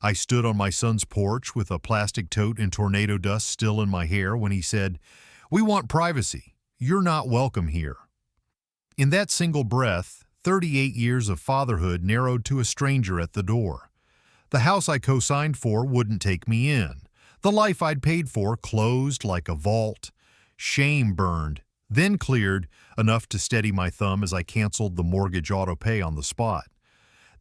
I stood on my son's porch with a plastic tote and tornado dust still in my hair when he said, "We want privacy. You're not welcome here." In that single breath, 38 years of fatherhood narrowed to a stranger at the door. The house I co-signed for wouldn't take me in. The life I'd paid for closed like a vault. Shame burned, then cleared, enough to steady my thumb as I canceled the mortgage Autopay on the spot.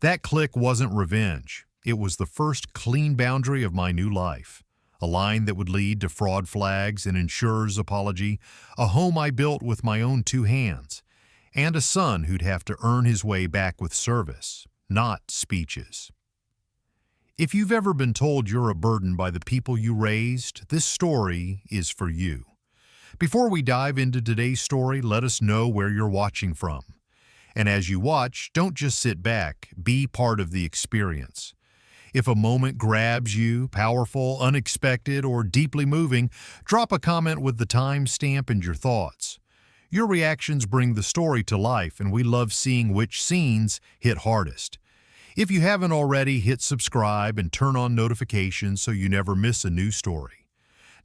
That click wasn't revenge. It was the first clean boundary of my new life. A line that would lead to fraud flags, an insurer's apology, a home I built with my own two hands, and a son who'd have to earn his way back with service, not speeches. If you've ever been told you're a burden by the people you raised, this story is for you. Before we dive into today's story, let us know where you're watching from. And as you watch, don't just sit back, be part of the experience. If a moment grabs you, powerful, unexpected, or deeply moving, drop a comment with the timestamp and your thoughts. Your reactions bring the story to life, and we love seeing which scenes hit hardest. If you haven't already, hit subscribe and turn on notifications so you never miss a new story.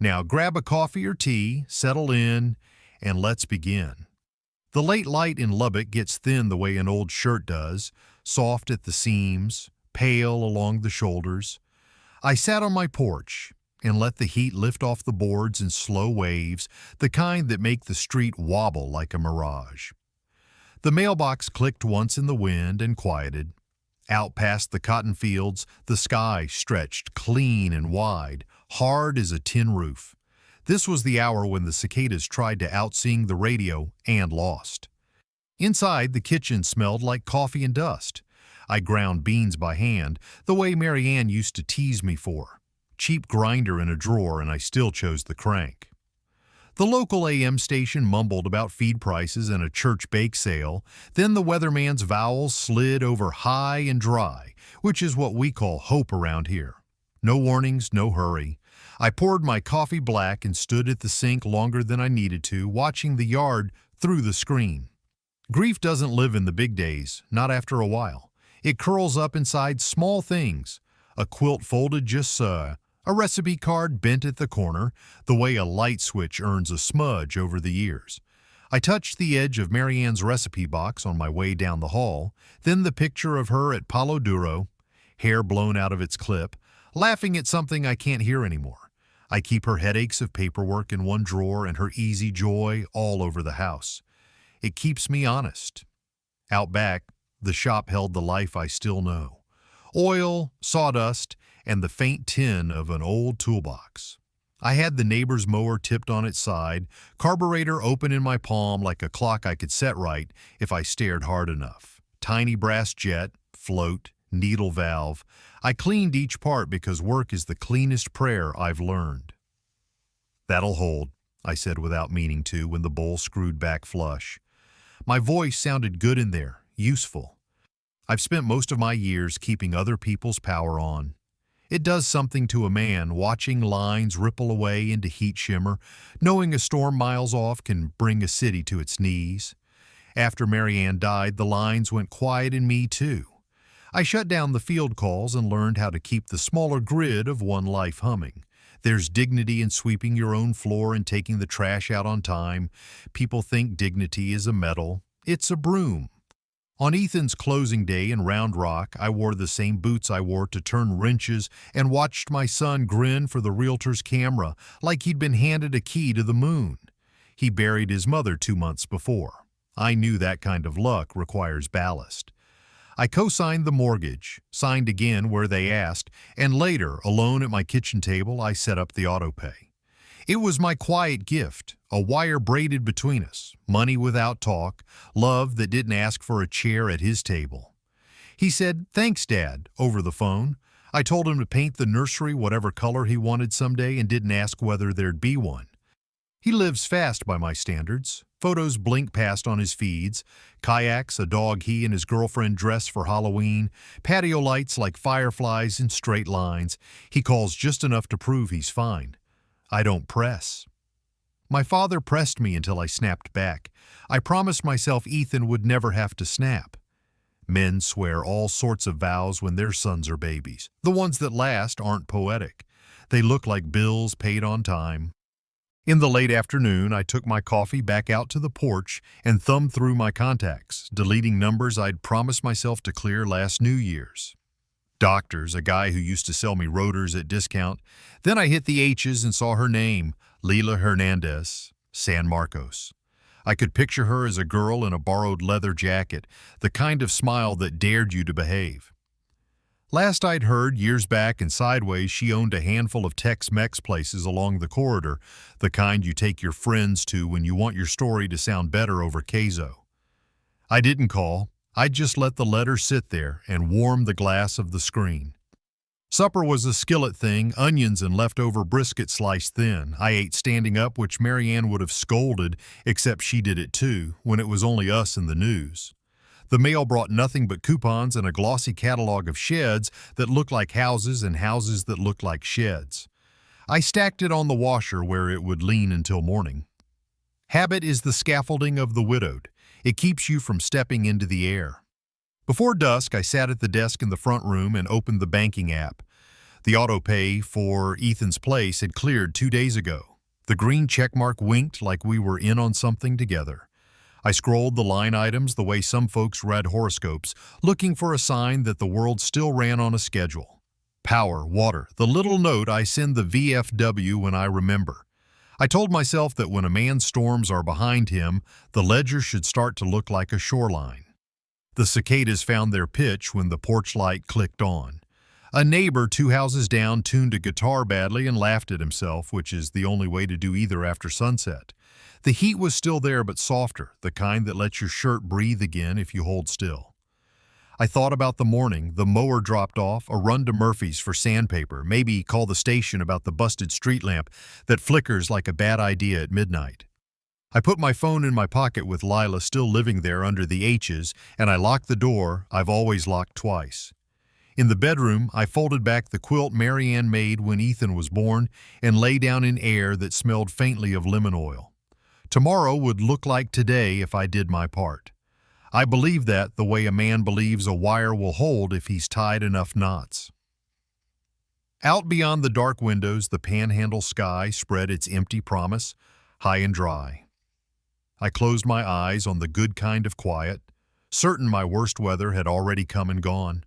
Now grab a coffee or tea, settle in, and let's begin. The late light in Lubbock gets thin the way an old shirt does, soft at the seams, pale along the shoulders. I sat on my porch and let the heat lift off the boards in slow waves, the kind that make the street wobble like a mirage. The mailbox clicked once in the wind and quieted. Out past the cotton fields, the sky stretched clean and wide, hard as a tin roof. This was the hour when the cicadas tried to outsing the radio and lost. Inside, the kitchen smelled like coffee and dust. I ground beans by hand, the way Mary Ann used to tease me for. Cheap grinder in a drawer, and I still chose the crank. The local AM station mumbled about feed prices and a church bake sale. Then the weatherman's vowels slid over high and dry, which is what we call hope around here. No warnings, no hurry. I poured my coffee black and stood at the sink longer than I needed to, watching the yard through the screen. Grief doesn't live in the big days, not after a while. It curls up inside small things. A quilt folded just so, a recipe card bent at the corner, the way a light switch earns a smudge over the years. I touched the edge of Mary Ann's recipe box on my way down the hall, then the picture of her at Palo Duro, hair blown out of its clip, laughing at something I can't hear anymore. I keep her headaches of paperwork in one drawer and her easy joy all over the house. It keeps me honest. Out back, the shop held the life I still know. Oil, sawdust, and the faint tin of an old toolbox. I had the neighbor's mower tipped on its side, carburetor open in my palm like a clock I could set right if I stared hard enough. Tiny brass jet, float, needle valve. I cleaned each part because work is the cleanest prayer I've learned. "That'll hold," I said without meaning to when the bowl screwed back flush. My voice sounded good in there, useful. I've spent most of my years keeping other people's power on. It does something to a man watching lines ripple away into heat shimmer, knowing a storm miles off can bring a city to its knees. After Mary Ann died, the lines went quiet in me too. I shut down the field calls and learned how to keep the smaller grid of one life humming. There's dignity in sweeping your own floor and taking the trash out on time. People think dignity is a medal. It's a broom. On Ethan's closing day in Round Rock, I wore the same boots I wore to turn wrenches and watched my son grin for the realtor's camera like he'd been handed a key to the moon. He buried his mother 2 months before. I knew that kind of luck requires ballast. I co-signed the mortgage, signed again where they asked, and later, alone at my kitchen table, I set up the Autopay. It was my quiet gift, a wire braided between us, money without talk, love that didn't ask for a chair at his table. He said, "Thanks, Dad," over the phone. I told him to paint the nursery whatever color he wanted someday and didn't ask whether there'd be one. He lives fast by my standards. Photos blink past on his feeds, kayaks, a dog he and his girlfriend dress for Halloween, patio lights like fireflies in straight lines. He calls just enough to prove he's fine. I don't press. My father pressed me until I snapped back. I promised myself Ethan would never have to snap. Men swear all sorts of vows when their sons are babies. The ones that last aren't poetic. They look like bills paid on time. In the late afternoon, I took my coffee back out to the porch and thumbed through my contacts, deleting numbers I'd promised myself to clear last New Year's. Doctors, a guy who used to sell me rotors at discount. Then I hit the H's and saw her name, Leila Hernandez, San Marcos. I could picture her as a girl in a borrowed leather jacket, the kind of smile that dared you to behave. Last I'd heard, years back in Sideways, she owned a handful of Tex-Mex places along the corridor, the kind you take your friends to when you want your story to sound better over queso. I didn't call. I'd just let the letter sit there and warm the glass of the screen. Supper was a skillet thing, onions and leftover brisket sliced thin. I ate standing up, which Marianne would have scolded, except she did it too, when it was only us in the news. The mail brought nothing but coupons and a glossy catalog of sheds that looked like houses and houses that looked like sheds. I stacked it on the washer where it would lean until morning. Habit is the scaffolding of the widowed. It keeps you from stepping into the air. Before dusk, I sat at the desk in the front room and opened the banking app. The Autopay for Ethan's place had cleared 2 days ago. The green checkmark winked like we were in on something together. I scrolled the line items the way some folks read horoscopes, looking for a sign that the world still ran on a schedule. Power, water, the little note I send the VFW when I remember. I told myself that when a man's storms are behind him, the ledger should start to look like a shoreline. The cicadas found their pitch when the porch light clicked on. A neighbor 2 houses down tuned a guitar badly and laughed at himself, which is the only way to do either after sunset. The heat was still there but softer, the kind that lets your shirt breathe again if you hold still. I thought about the morning, the mower dropped off, a run to Murphy's for sandpaper, maybe call the station about the busted street lamp that flickers like a bad idea at midnight. I put my phone in my pocket with Lila still living there under the H's, and I locked the door I've always locked twice. In the bedroom, I folded back the quilt Marianne made when Ethan was born and lay down in air that smelled faintly of lemon oil. Tomorrow would look like today if I did my part. I believe that the way a man believes a wire will hold if he's tied enough knots. Out beyond the dark windows, the panhandle sky spread its empty promise, high and dry. I closed my eyes on the good kind of quiet, certain my worst weather had already come and gone.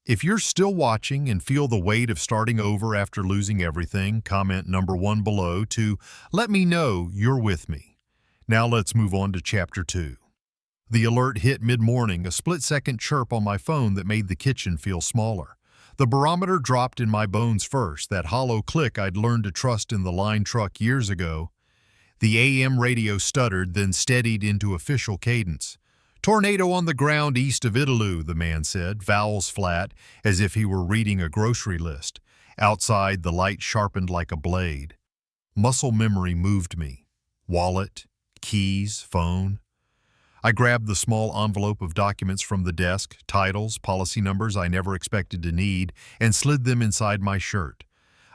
If you're still watching and feel the weight of starting over after losing everything, comment number 1 below to let me know you're with me. Now let's move on to Chapter 2. The alert hit mid-morning, a split-second chirp on my phone that made the kitchen feel smaller. The barometer dropped in my bones first, that hollow click I'd learned to trust in the line truck years ago. The AM radio stuttered, then steadied into official cadence. "Tornado on the ground east of Italoo," the man said, vowels flat, as if he were reading a grocery list. Outside, the light sharpened like a blade. Muscle memory moved me. Wallet, keys, phone. I grabbed the small envelope of documents from the desk, titles, policy numbers I never expected to need, and slid them inside my shirt.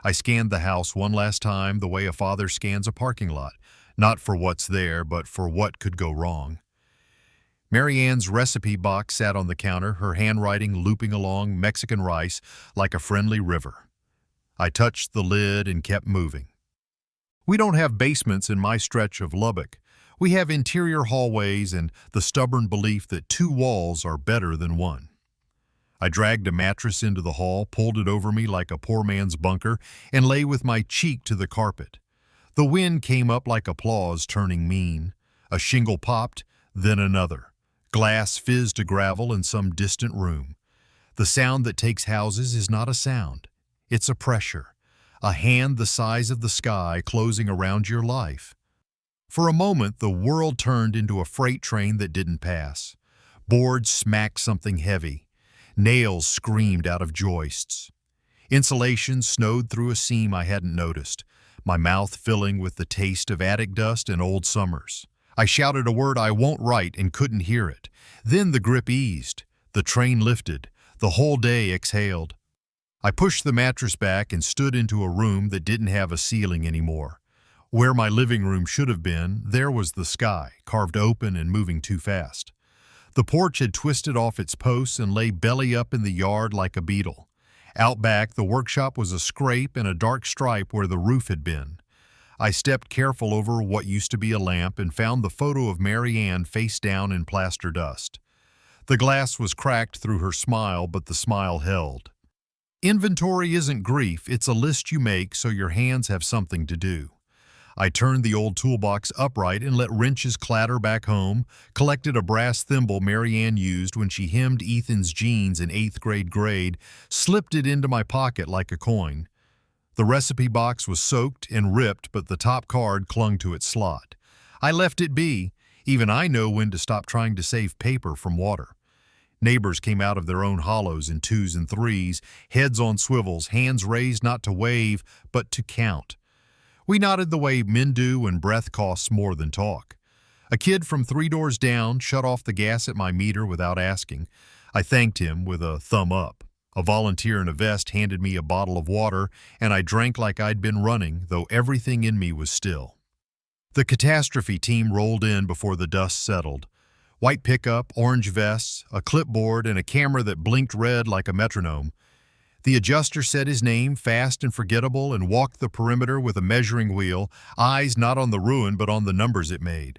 I scanned the house one last time the way a father scans a parking lot, not for what's there, but for what could go wrong. Marianne's recipe box sat on the counter, her handwriting looping along Mexican rice like a friendly river. I touched the lid and kept moving. We don't have basements in my stretch of Lubbock. We have interior hallways and the stubborn belief that 2 walls are better than 1. I dragged a mattress into the hall, pulled it over me like a poor man's bunker, and lay with my cheek to the carpet. The wind came up like applause turning mean. A shingle popped, then another. Glass fizzed to gravel in some distant room. The sound that takes houses is not a sound. It's a pressure, a hand the size of the sky closing around your life. For a moment, the world turned into a freight train that didn't pass. Boards smacked something heavy. Nails screamed out of joists. Insulation snowed through a seam I hadn't noticed, my mouth filling with the taste of attic dust and old summers. I shouted a word I won't write and couldn't hear it. Then the grip eased. The train lifted. The whole day exhaled. I pushed the mattress back and stood into a room that didn't have a ceiling anymore. Where my living room should have been, there was the sky, carved open and moving too fast. The porch had twisted off its posts and lay belly up in the yard like a beetle. Out back, the workshop was a scrape and a dark stripe where the roof had been. I stepped careful over what used to be a lamp and found the photo of Mary Ann face down in plaster dust. The glass was cracked through her smile, but the smile held. Inventory isn't grief, it's a list you make so your hands have something to do. I turned the old toolbox upright and let wrenches clatter back home, collected a brass thimble Mary Ann used when she hemmed Ethan's jeans in 8th grade, slipped it into my pocket like a coin. The recipe box was soaked and ripped, but the top card clung to its slot. I left it be. Even I know when to stop trying to save paper from water. Neighbors came out of their own hollows in 2s and 3s, heads on swivels, hands raised not to wave, but to count. We nodded the way men do when breath costs more than talk. A kid from 3 doors down shut off the gas at my meter without asking. I thanked him with a thumb up. A volunteer in a vest handed me a bottle of water, and I drank like I'd been running, though everything in me was still. The catastrophe team rolled in before the dust settled. White pickup, orange vests, a clipboard, and a camera that blinked red like a metronome. The adjuster said his name, fast and forgettable, and walked the perimeter with a measuring wheel, eyes not on the ruin but on the numbers it made.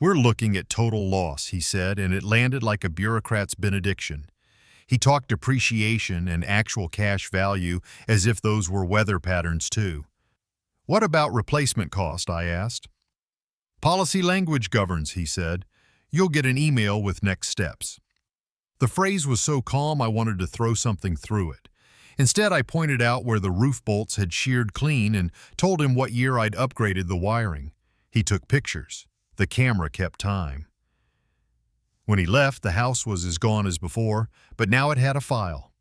"We're looking at total loss," he said, and it landed like a bureaucrat's benediction. He talked depreciation and actual cash value as if those were weather patterns too. "What about replacement cost?" I asked. "Policy language governs," he said. "You'll get an email with next steps." The phrase was so calm I wanted to throw something through it. Instead, I pointed out where the roof bolts had sheared clean and told him what year I'd upgraded the wiring. He took pictures. The camera kept time. When he left, the house was as gone as before, but now it had a file.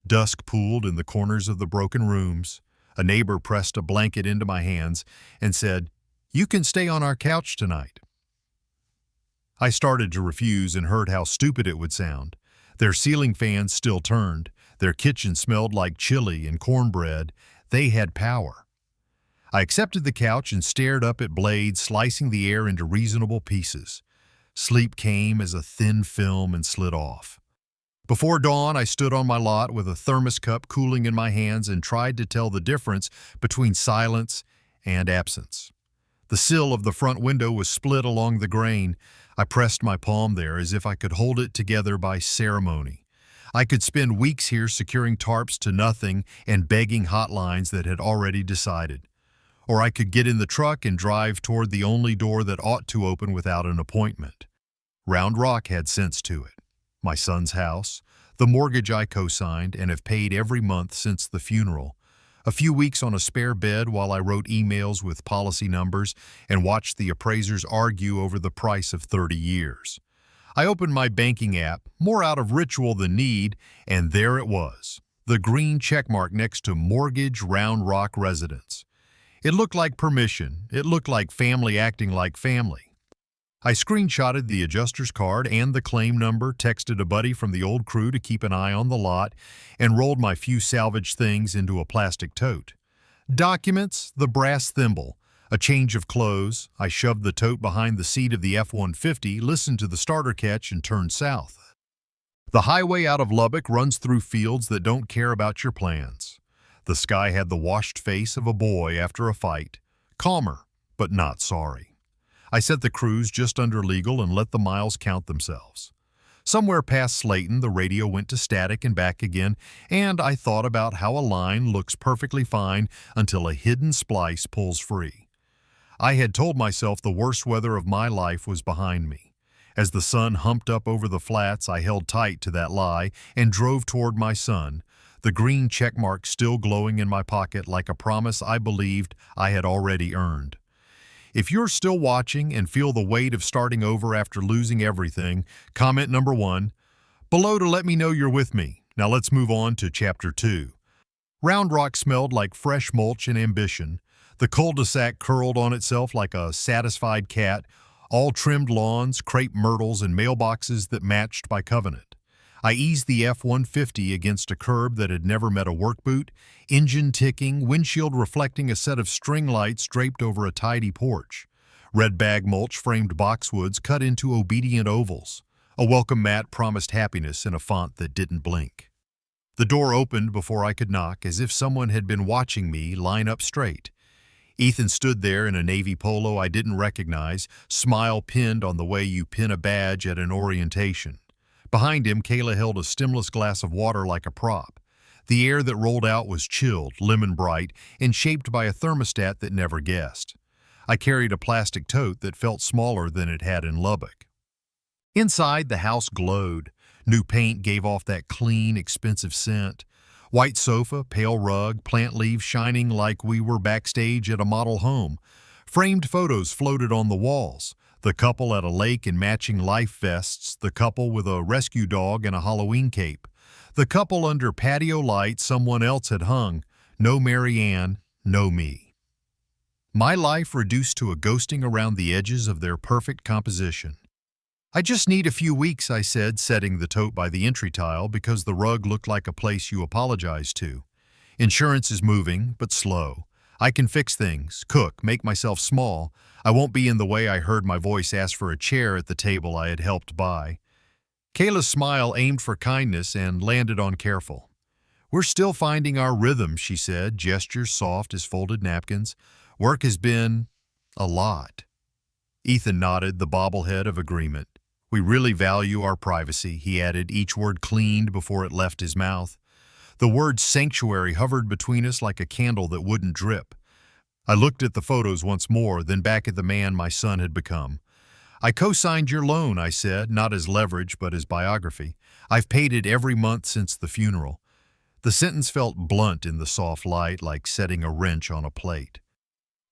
Dusk pooled in the corners of the broken rooms. A neighbor pressed a blanket into my hands and said, "You can stay on our couch tonight." I started to refuse and heard how stupid it would sound. Their ceiling fans still turned. Their kitchen smelled like chili and cornbread. They had power. I accepted the couch and stared up at blades slicing the air into reasonable pieces. Sleep came as a thin film and slid off. Before dawn, I stood on my lot with a thermos cup cooling in my hands and tried to tell the difference between silence and absence. The sill of the front window was split along the grain. I pressed my palm there as if I could hold it together by ceremony. I could spend weeks here securing tarps to nothing and begging hotlines that had already decided. Or I could get in the truck and drive toward the only door that ought to open without an appointment. Round Rock had sense to it. My son's house, the mortgage I co-signed and have paid every month since the funeral, a few weeks on a spare bed while I wrote emails with policy numbers and watched the appraisers argue over the price of 30 years. I opened my banking app, more out of ritual than need, and there it was, the green checkmark next to Mortgage Round Rock Residence. It looked like permission. It looked like family acting like family. I screenshotted the adjuster's card and the claim number, texted a buddy from the old crew to keep an eye on the lot, and rolled my few salvaged things into a plastic tote. Documents, the brass thimble, a change of clothes. I shoved the tote behind the seat of the F-150, listened to the starter catch, and turned south. The highway out of Lubbock runs through fields that don't care about your plans. The sky had the washed face of a boy after a fight, calmer, but not sorry. I set the cruise just under legal and let the miles count themselves. Somewhere past Slayton, the radio went to static and back again, and I thought about how a line looks perfectly fine until a hidden splice pulls free. I had told myself the worst weather of my life was behind me. As the sun humped up over the flats, I held tight to that lie and drove toward my son, the green checkmark still glowing in my pocket like a promise I believed I had already earned. If you're still watching and feel the weight of starting over after losing everything, comment number 1 below to let me know you're with me. Now let's move on to Chapter 2. Round Rock smelled like fresh mulch and ambition. The cul-de-sac curled on itself like a satisfied cat, all trimmed lawns, crepe myrtles, and mailboxes that matched by covenant. I eased the F-150 against a curb that had never met a work boot, engine ticking, windshield reflecting a set of string lights draped over a tidy porch. Red bag mulch framed boxwoods cut into obedient ovals. A welcome mat promised happiness in a font that didn't blink. The door opened before I could knock, as if someone had been watching me line up straight. Ethan stood there in a navy polo I didn't recognize, smile pinned on the way you pin a badge at an orientation. Behind him, Kayla held a stemless glass of water like a prop. The air that rolled out was chilled, lemon bright, and shaped by a thermostat that never guessed. I carried a plastic tote that felt smaller than it had in Lubbock. Inside, the house glowed. New paint gave off that clean, expensive scent. White sofa, pale rug, plant leaves shining like we were backstage at a model home. Framed photos floated on the walls. The couple at a lake in matching life vests, the couple with a rescue dog and a Halloween cape. The couple under patio lights someone else had hung. No Mary Ann, no me. My life reduced to a ghosting around the edges of their perfect composition. "I just need a few weeks," I said, setting the tote by the entry tile because the rug looked like a place you apologize to. "Insurance is moving, but slow. I can fix things, cook, make myself small. I won't be in the way." I heard my voice ask for a chair at the table I had helped buy. Kayla's smile aimed for kindness and landed on careful. "We're still finding our rhythm," she said, gestures soft as folded napkins. "Work has been a lot." Ethan nodded, the bobblehead of agreement. "We really value our privacy," he added, each word cleaned before it left his mouth. The word sanctuary hovered between us like a candle that wouldn't drip. I looked at the photos once more, then back at the man my son had become. "I co-signed your loan," I said, not as leverage but as biography. "I've paid it every month since the funeral." The sentence felt blunt in the soft light, like setting a wrench on a plate.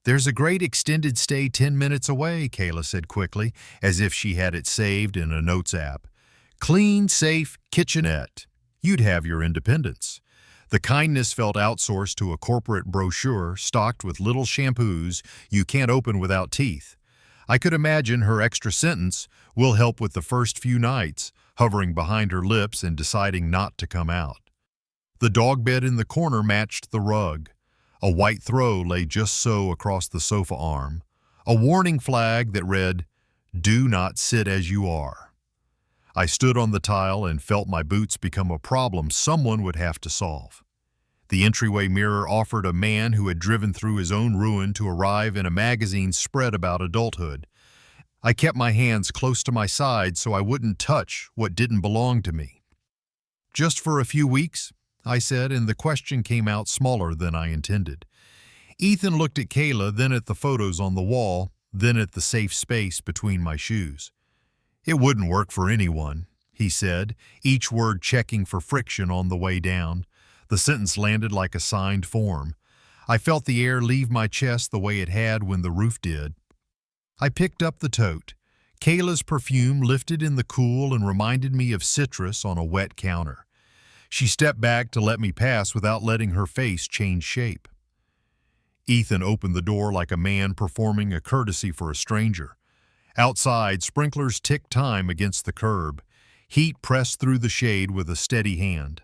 "There's a great extended stay 10 minutes away," Kayla said quickly, as if she had it saved in a notes app. "Clean, safe, kitchenette. You'd have your independence." The kindness felt outsourced to a corporate brochure stocked with little shampoos you can't open without teeth. I could imagine her extra sentence, "We'll help with the first few nights," hovering behind her lips and deciding not to come out. The dog bed in the corner matched the rug. A white throw lay just so across the sofa arm. A warning flag that read, "Do not sit as you are." I stood on the tile and felt my boots become a problem someone would have to solve. The entryway mirror offered a man who had driven through his own ruin to arrive in a magazine spread about adulthood. I kept my hands close to my side so I wouldn't touch what didn't belong to me. "Just for a few weeks?" I said, and the question came out smaller than I intended. Ethan looked at Kayla, then at the photos on the wall, then at the safe space between my shoes. "It wouldn't work for anyone," he said, each word checking for friction on the way down. The sentence landed like a signed form. I felt the air leave my chest the way it had when the roof did. I picked up the tote. Kayla's perfume lifted in the cool and reminded me of citrus on a wet counter. She stepped back to let me pass without letting her face change shape. Ethan opened the door like a man performing a courtesy for a stranger. Outside, sprinklers ticked time against the curb. Heat pressed through the shade with a steady hand.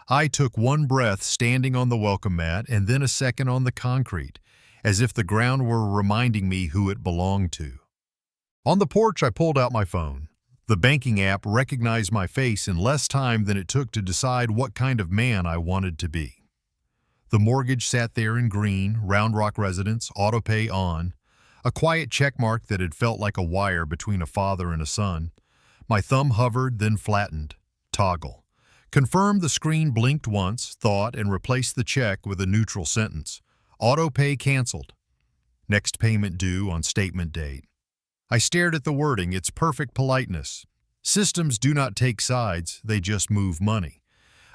I took one breath standing on the welcome mat and then a second on the concrete, as if the ground were reminding me who it belonged to. On the porch, I pulled out my phone. The banking app recognized my face in less time than it took to decide what kind of man I wanted to be. The mortgage sat there in green, Round Rock residence, Autopay on, a quiet checkmark that had felt like a wire between a father and a son. My thumb hovered, then flattened. Toggle. Confirmed. The screen blinked once, thought, and replaced the check with a neutral sentence. Autopay canceled. Next payment due on statement date. I stared at the wording, its perfect politeness. Systems do not take sides, they just move money.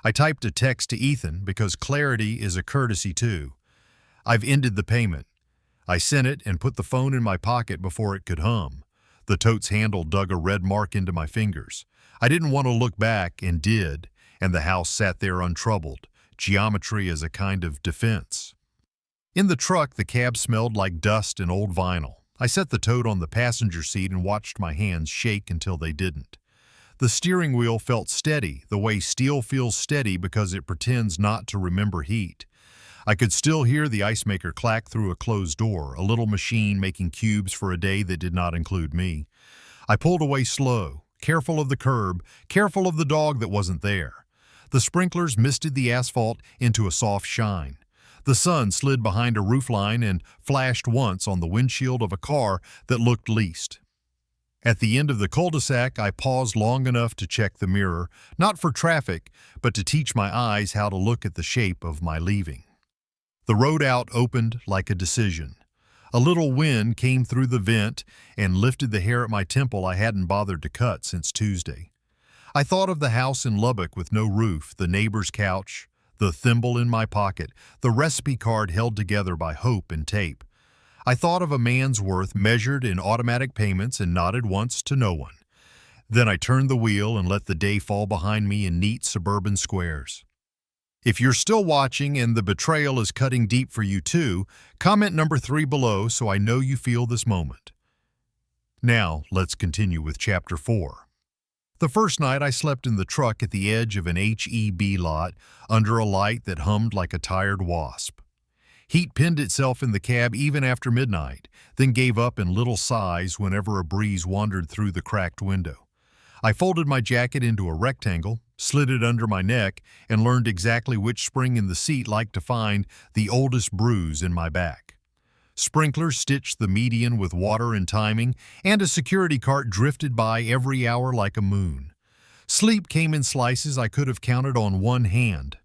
I typed a text to Ethan because clarity is a courtesy too. "I've ended the payment." I sent it and put the phone in my pocket before it could hum. The tote's handle dug a red mark into my fingers. I didn't want to look back and did, and the house sat there untroubled, geometry as a kind of defense. In the truck, the cab smelled like dust and old vinyl. I set the tote on the passenger seat and watched my hands shake until they didn't. The steering wheel felt steady, the way steel feels steady because it pretends not to remember heat. I could still hear the ice maker clack through a closed door, a little machine making cubes for a day that did not include me. I pulled away slow, careful of the curb, careful of the dog that wasn't there. The sprinklers misted the asphalt into a soft shine. The sun slid behind a roofline and flashed once on the windshield of a car that looked leased. At the end of the cul-de-sac, I paused long enough to check the mirror, not for traffic, but to teach my eyes how to look at the shape of my leaving. The road out opened like a decision. A little wind came through the vent and lifted the hair at my temple I hadn't bothered to cut since Tuesday. I thought of the house in Lubbock with no roof, the neighbor's couch, the thimble in my pocket, the recipe card held together by hope and tape. I thought of a man's worth measured in automatic payments and nodded once to no one. Then I turned the wheel and let the day fall behind me in neat suburban squares. If you're still watching and the betrayal is cutting deep for you too, comment number 3 below so I know you feel this moment. Now, let's continue with Chapter 4. The first night I slept in the truck at the edge of an HEB lot under a light that hummed like a tired wasp. Heat pinned itself in the cab even after midnight, then gave up in little sighs whenever a breeze wandered through the cracked window. I folded my jacket into a rectangle, slid it under my neck, and learned exactly which spring in the seat liked to find the oldest bruise in my back. Sprinklers stitched the median with water and timing, and a security cart drifted by every hour like a moon. Sleep came in slices I could have counted on one hand.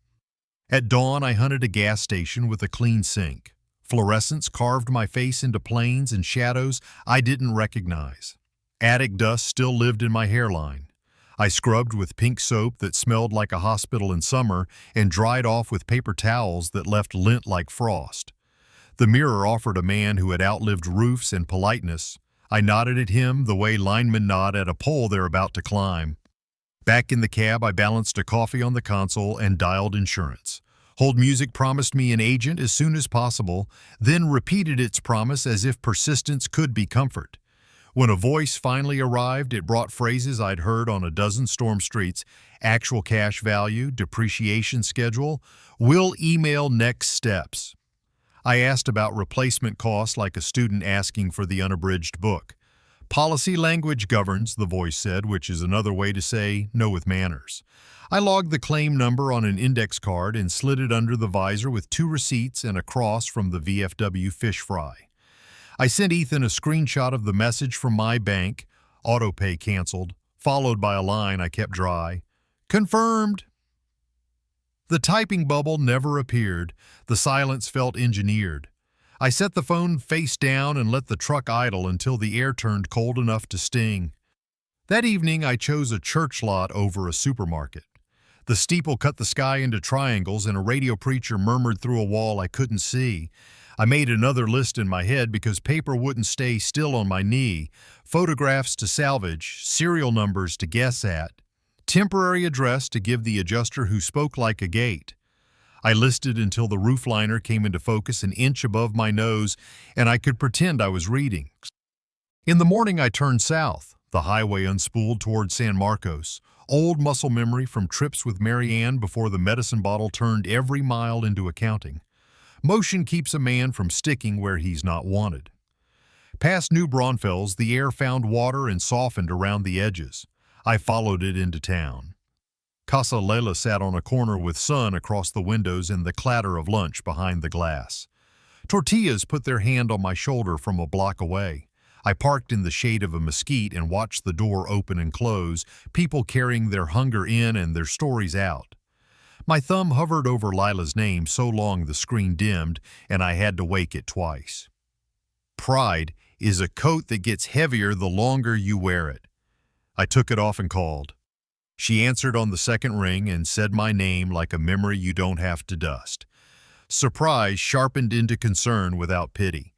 At dawn, I hunted a gas station with a clean sink. Fluorescence carved my face into planes and shadows I didn't recognize. Attic dust still lived in my hairline. I scrubbed with pink soap that smelled like a hospital in summer and dried off with paper towels that left lint like frost. The mirror offered a man who had outlived roofs and politeness. I nodded at him the way linemen nod at a pole they're about to climb. Back in the cab, I balanced a coffee on the console and dialed insurance. Hold Music promised me an agent as soon as possible, then repeated its promise as if persistence could be comfort. When a voice finally arrived, it brought phrases I'd heard on a dozen storm streets: actual cash value, depreciation schedule, will email next steps. I asked about replacement costs like a student asking for the unabridged book. Policy language governs, the voice said, which is another way to say no with manners. I logged the claim number on an index card and slid it under the visor with 2 receipts and a cross from the VFW fish fry. I sent Ethan a screenshot of the message from my bank, Autopay canceled, followed by a line I kept dry. Confirmed. The typing bubble never appeared. The silence felt engineered. I set the phone face down and let the truck idle until the air turned cold enough to sting. That evening, I chose a church lot over a supermarket. The steeple cut the sky into triangles and a radio preacher murmured through a wall I couldn't see. I made another list in my head because paper wouldn't stay still on my knee. Photographs to salvage, serial numbers to guess at, temporary address to give the adjuster who spoke like a gate. I listed until the roofliner came into focus an inch above my nose, and I could pretend I was reading. In the morning, I turned south. The highway unspooled toward San Marcos, old muscle memory from trips with Mary Ann before the medicine bottle turned every mile into accounting. Motion keeps a man from sticking where he's not wanted. Past New Braunfels, the air found water and softened around the edges. I followed it into town. Casa Lela sat on a corner with sun across the windows and the clatter of lunch behind the glass. Tortillas put their hand on my shoulder from a block away. I parked in the shade of a mesquite and watched the door open and close, people carrying their hunger in and their stories out. My thumb hovered over Lila's name so long the screen dimmed, and I had to wake it twice. Pride is a coat that gets heavier the longer you wear it. I took it off and called. She answered on the second ring and said my name like a memory you don't have to dust. Surprise sharpened into concern without pity.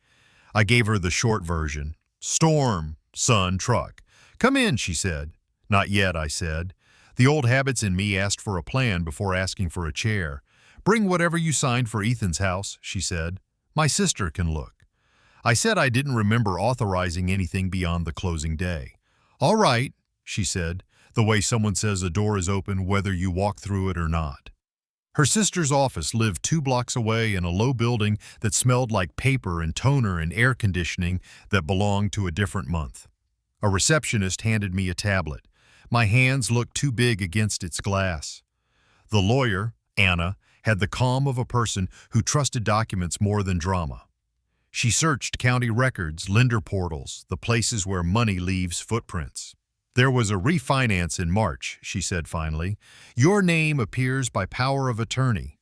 I gave her the short version. Storm, son, truck. Come in, she said. Not yet, I said. The old habits in me asked for a plan before asking for a chair. Bring whatever you signed for Ethan's house, she said. My sister can look. I said I didn't remember authorizing anything beyond the closing day. All right, she said, the way someone says a door is open whether you walk through it or not. Her sister's office lived 2 blocks away in a low building that smelled like paper and toner and air conditioning that belonged to a different month. A receptionist handed me a tablet. My hands looked too big against its glass. The lawyer, Anna, had the calm of a person who trusted documents more than drama. She searched county records, lender portals, the places where money leaves footprints. There was a refinance in March, she said finally. Your name appears by power of attorney.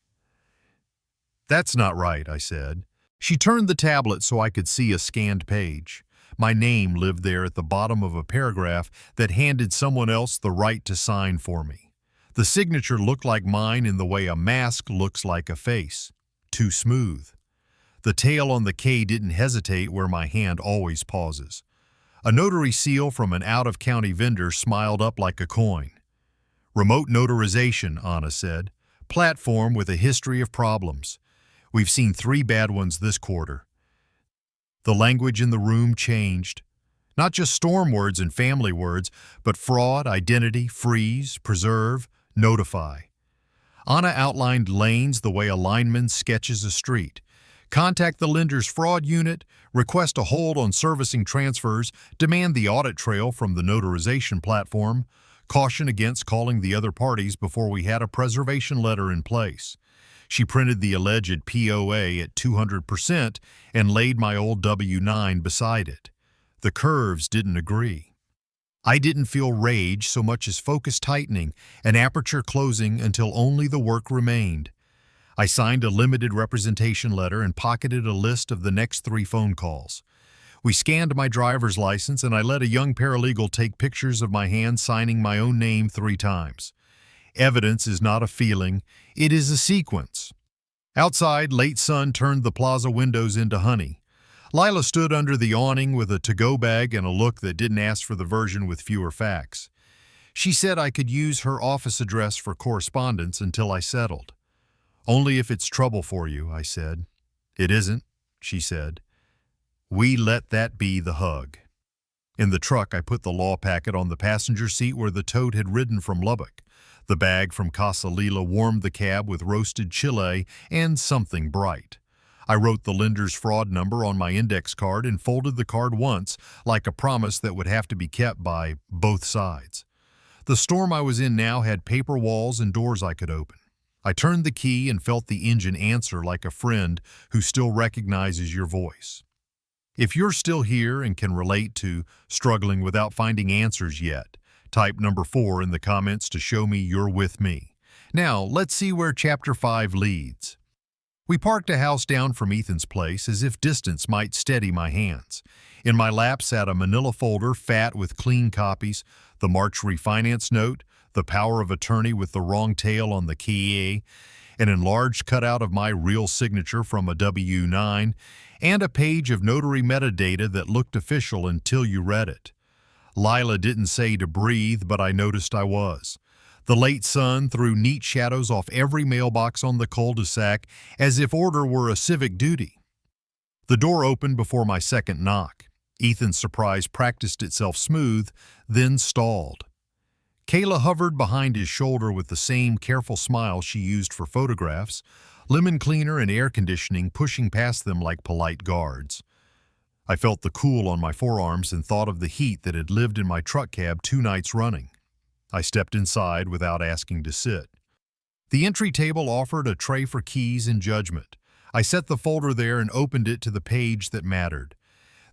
That's not right, I said. She turned the tablet so I could see a scanned page. My name lived there at the bottom of a paragraph that handed someone else the right to sign for me. The signature looked like mine in the way a mask looks like a face. Too smooth. The tail on the K didn't hesitate where my hand always pauses. A notary seal from an out-of-county vendor smiled up like a coin. Remote notarization, Anna said. Platform with a history of problems. We've seen 3 bad ones this quarter. The language in the room changed. Not just storm words and family words, but fraud, identity, freeze, preserve, notify. Anna outlined lanes the way a lineman sketches a street. Contact the lender's fraud unit, request a hold on servicing transfers, demand the audit trail from the notarization platform, caution against calling the other parties before we had a preservation letter in place. She printed the alleged POA at 200% and laid my old W-9 beside it. The curves didn't agree. I didn't feel rage so much as focus tightening, an aperture closing until only the work remained. I signed a limited representation letter and pocketed a list of the next 3 phone calls. We scanned my driver's license and I let a young paralegal take pictures of my hand signing my own name 3 times. Evidence is not a feeling, it is a sequence. Outside, late sun turned the plaza windows into honey. Lila stood under the awning with a to-go bag and a look that didn't ask for the version with fewer facts. She said I could use her office address for correspondence until I settled. Only if it's trouble for you, I said. It isn't, she said. We let that be the hug. In the truck, I put the law packet on the passenger seat where the toad had ridden from Lubbock. The bag from Casa Lila warmed the cab with roasted chile and something bright. I wrote the lender's fraud number on my index card and folded the card once, like a promise that would have to be kept by both sides. The storm I was in now had paper walls and doors I could open. I turned the key and felt the engine answer like a friend who still recognizes your voice. If you're still here and can relate to struggling without finding answers yet, type number 4 in the comments to show me you're with me. Now, let's see where Chapter 5 leads. We parked a house down from Ethan's place as if distance might steady my hands. In my lap sat a manila folder fat with clean copies, the March refinance note, the power of attorney with the wrong tail on the key, an enlarged cutout of my real signature from a W-9, and a page of notary metadata that looked official until you read it. Lila didn't say to breathe, but I noticed I was. The late sun threw neat shadows off every mailbox on the cul-de-sac as if order were a civic duty. The door opened before my second knock. Ethan's surprise practiced itself smooth, then stalled. Kayla hovered behind his shoulder with the same careful smile she used for photographs, lemon cleaner and air conditioning pushing past them like polite guards. I felt the cool on my forearms and thought of the heat that had lived in my truck cab 2 nights running. I stepped inside without asking to sit. The entry table offered a tray for keys and judgment. I set the folder there and opened it to the page that mattered.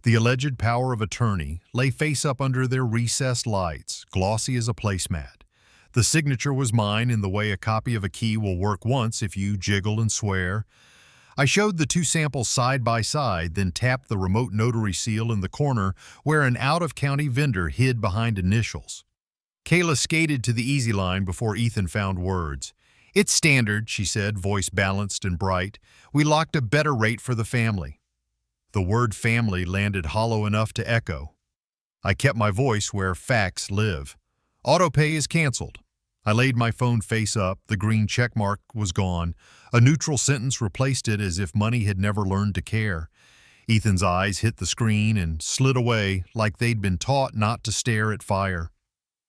The alleged power of attorney lay face up under their recessed lights, glossy as a placemat. The signature was mine in the way a copy of a key will work once if you jiggle and swear. I showed the 2 samples side by side, then tapped the remote notary seal in the corner where an out-of-county vendor hid behind initials. Kayla skated to the easy line before Ethan found words. It's standard, she said, voice balanced and bright. We locked a better rate for the family. The word family landed hollow enough to echo. I kept my voice where facts live. Autopay is canceled. I laid my phone face up, the green check mark was gone. A neutral sentence replaced it as if money had never learned to care. Ethan's eyes hit the screen and slid away like they'd been taught not to stare at fire.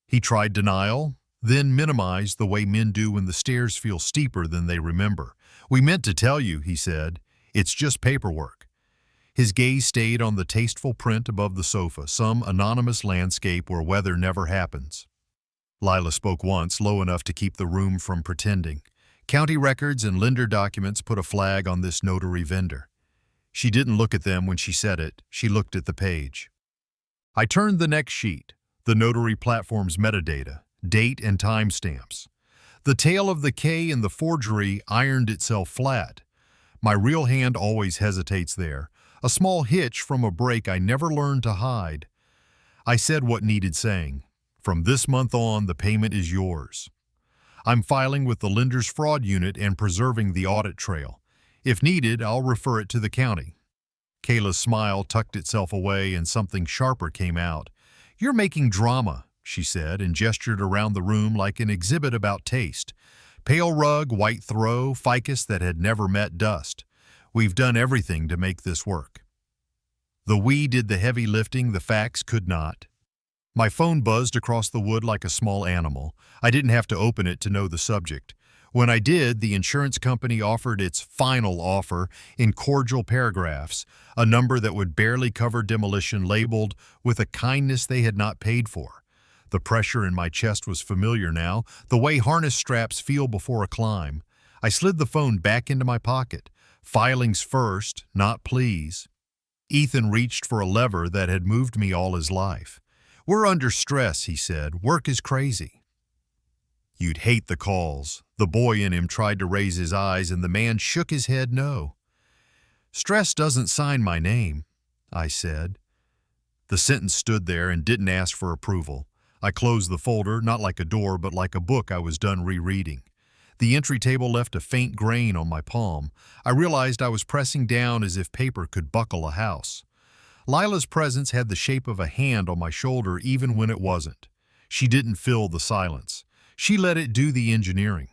He tried denial, then minimized the way men do when the stairs feel steeper than they remember. We meant to tell you, he said. It's just paperwork. His gaze stayed on the tasteful print above the sofa, some anonymous landscape where weather never happens. Lila spoke once, low enough to keep the room from pretending. County records and lender documents put a flag on this notary vendor. She didn't look at them when she said it. She looked at the page. I turned the next sheet, the notary platform's metadata, date and timestamps. The tail of the K in the forgery ironed itself flat. My real hand always hesitates there, a small hitch from a break I never learned to hide. I said what needed saying. From this month on, the payment is yours. I'm filing with the lender's fraud unit and preserving the audit trail. If needed, I'll refer it to the county. Kayla's smile tucked itself away and something sharper came out. You're making drama, she said, and gestured around the room like an exhibit about taste. Pale rug, white throw, ficus that had never met dust. We've done everything to make this work. The we did the heavy lifting, the facts could not. My phone buzzed across the wood like a small animal. I didn't have to open it to know the subject. When I did, the insurance company offered its final offer in cordial paragraphs, a number that would barely cover demolition labeled with a kindness they had not paid for. The pressure in my chest was familiar now, the way harness straps feel before a climb. I slid the phone back into my pocket. Filings first, not please. Ethan reached for a lever that had moved me all his life. We're under stress, he said. Work is crazy. You'd hate the calls. The boy in him tried to raise his eyes, and the man shook his head no. Stress doesn't sign my name, I said. The sentence stood there and didn't ask for approval. I closed the folder, not like a door, but like a book I was done rereading. The entry table left a faint grain on my palm. I realized I was pressing down as if paper could buckle a house. Lila's presence had the shape of a hand on my shoulder even when it wasn't. She didn't fill the silence. She let it do the engineering.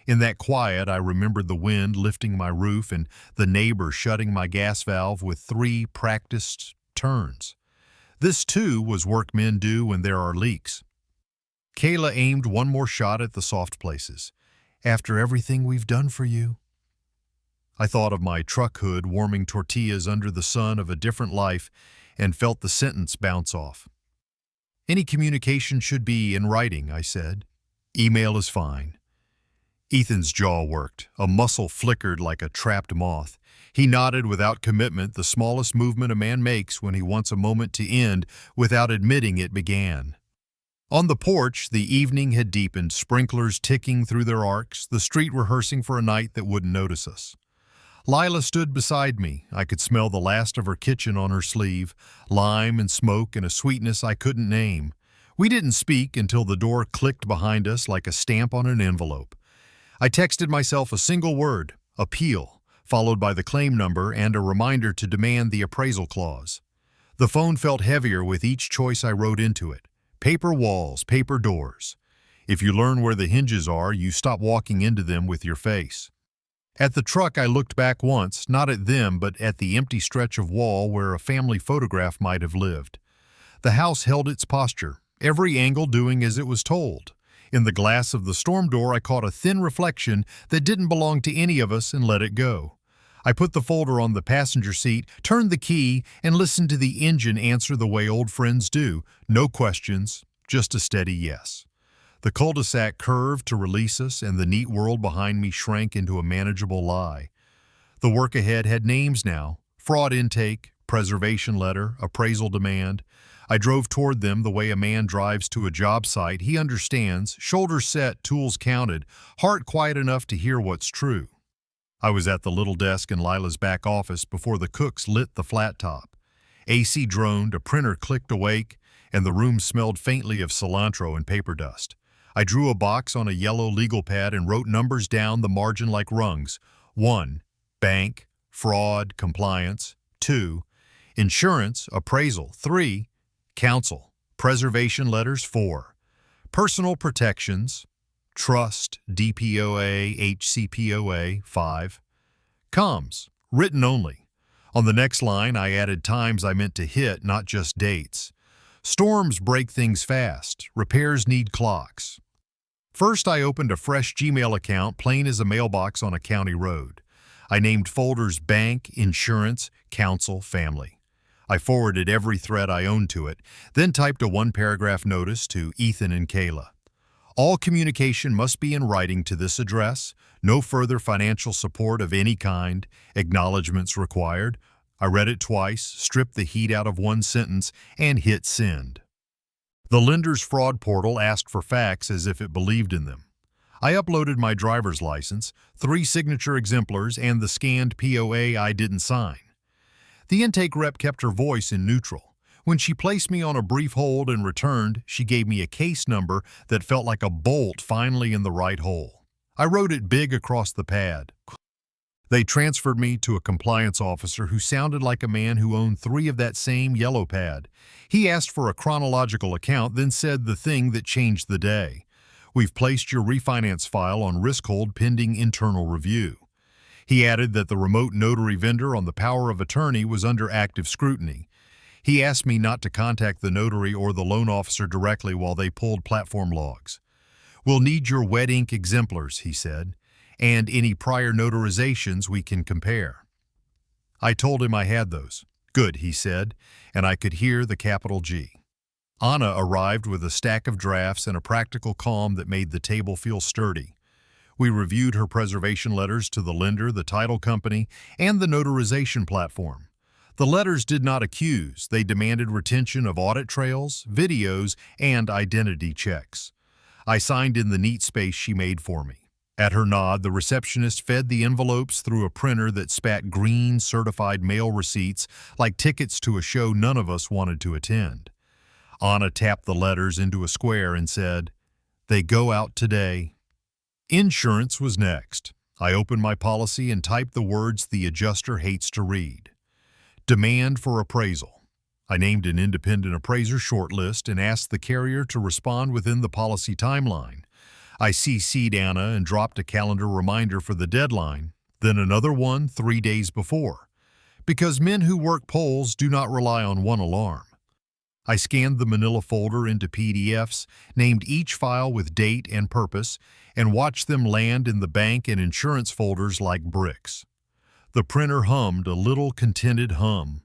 In that quiet, I remembered the wind lifting my roof and the neighbor shutting my gas valve with 3 practiced turns. This, too, was work men do when there are leaks. Kayla aimed one more shot at the soft places. After everything we've done for you. I thought of my truck hood warming tortillas under the sun of a different life and felt the sentence bounce off. Any communication should be in writing, I said. Email is fine. Ethan's jaw worked. A muscle flickered like a trapped moth. He nodded without commitment, the smallest movement a man makes when he wants a moment to end without admitting it began. On the porch, the evening had deepened, sprinklers ticking through their arcs, the street rehearsing for a night that wouldn't notice us. Lila stood beside me. I could smell the last of her kitchen on her sleeve, lime and smoke and a sweetness I couldn't name. We didn't speak until the door clicked behind us like a stamp on an envelope. I texted myself a single word, appeal, followed by the claim number and a reminder to demand the appraisal clause. The phone felt heavier with each choice I wrote into it. Paper walls, paper doors. If you learn where the hinges are, you stop walking into them with your face. At the truck, I looked back once, not at them, but at the empty stretch of wall where a family photograph might have lived. The house held its posture, every angle doing as it was told. In the glass of the storm door, I caught a thin reflection that didn't belong to any of us and let it go. I put the folder on the passenger seat, turned the key, and listened to the engine answer the way old friends do. No questions, just a steady yes. The cul-de-sac curved to release us, and the neat world behind me shrank into a manageable lie. The work ahead had names now: fraud intake, preservation letter, appraisal demand. I drove toward them the way a man drives to a job site he understands, shoulders set, tools counted, heart quiet enough to hear what's true. I was at the little desk in Lila's back office before the cooks lit the flat top. AC droned, a printer clicked awake, and the room smelled faintly of cilantro and paper dust. I drew a box on a yellow legal pad and wrote numbers down the margin like rungs. 1. Bank, fraud, compliance. 2. Insurance, appraisal. 3. Counsel, preservation letters. 4. Personal protections. Trust, DPOA, HCPOA. 5. Comms, written only. On the next line, I added times I meant to hit, not just dates. Storms break things fast. Repairs need clocks. First, I opened a fresh Gmail account, plain as a mailbox on a county road. I named folders bank, insurance, counsel, family. I forwarded every thread I owned to it, then typed a 1-paragraph notice to Ethan and Kayla. All communication must be in writing to this address. No further financial support of any kind. Acknowledgments required. I read it twice, stripped the heat out of one sentence, and hit send. The lender's fraud portal asked for facts as if it believed in them. I uploaded my driver's license, 3 signature exemplars, and the scanned POA I didn't sign. The intake rep kept her voice in neutral. When she placed me on a brief hold and returned, she gave me a case number that felt like a bolt finally in the right hole. I wrote it big across the pad. They transferred me to a compliance officer who sounded like a man who owned 3 of that same yellow pad. He asked for a chronological account, then said the thing that changed the day. We've placed your refinance file on risk hold pending internal review. He added that the remote notary vendor on the power of attorney was under active scrutiny. He asked me not to contact the notary or the loan officer directly while they pulled platform logs. We'll need your wet ink exemplars, he said, and any prior notarizations we can compare. I told him I had those. Good, he said, and I could hear the capital G. Anna arrived with a stack of drafts and a practical calm that made the table feel sturdy. We reviewed her preservation letters to the lender, the title company, and the notarization platform. The letters did not accuse. They demanded retention of audit trails, videos, and identity checks. I signed in the neat space she made for me. At her nod, the receptionist fed the envelopes through a printer that spat green certified mail receipts like tickets to a show none of us wanted to attend. Anna tapped the letters into a square and said, "They go out today." Insurance was next. I opened my policy and typed the words the adjuster hates to read. Demand for appraisal. I named an independent appraiser shortlist and asked the carrier to respond within the policy timeline. I CC'd Anna and dropped a calendar reminder for the deadline, then another one 3 days before, because men who work polls do not rely on one alarm. I scanned the manila folder into PDFs, named each file with date and purpose, and watched them land in the bank and insurance folders like bricks. The printer hummed a little contented hum.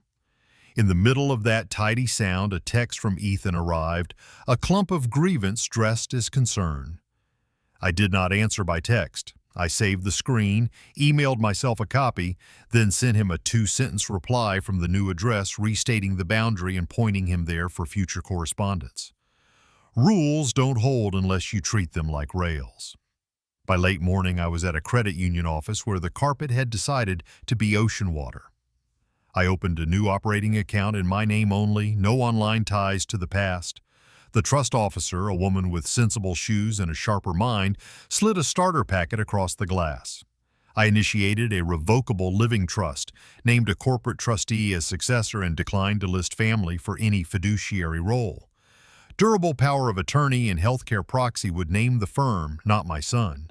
In the middle of that tidy sound, a text from Ethan arrived, a clump of grievance dressed as concern. I did not answer by text. I saved the screen, emailed myself a copy, then sent him a 2-sentence reply from the new address restating the boundary and pointing him there for future correspondence. Rules don't hold unless you treat them like rails. By late morning, I was at a credit union office where the carpet had decided to be ocean water. I opened a new operating account in my name only, no online ties to the past. The trust officer, a woman with sensible shoes and a sharper mind, slid a starter packet across the glass. I initiated a revocable living trust, named a corporate trustee as successor, and declined to list family for any fiduciary role. Durable power of attorney and healthcare proxy would name the firm, not my son.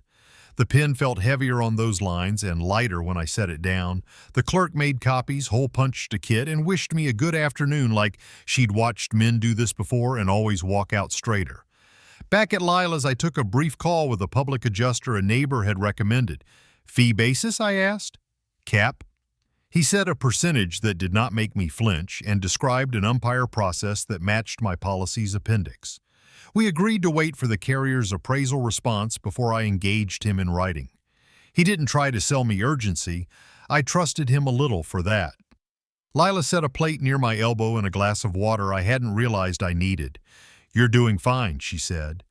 The pen felt heavier on those lines and lighter when I set it down. The clerk made copies, hole-punched a kit, and wished me a good afternoon like she'd watched men do this before and always walk out straighter. Back at Lila's, I took a brief call with a public adjuster a neighbor had recommended. Fee basis, I asked. Cap. He said a percentage that did not make me flinch and described an umpire process that matched my policy's appendix. We agreed to wait for the carrier's appraisal response before I engaged him in writing. He didn't try to sell me urgency. I trusted him a little for that. Lila set a plate near my elbow and a glass of water I hadn't realized I needed. "You're doing fine," she said.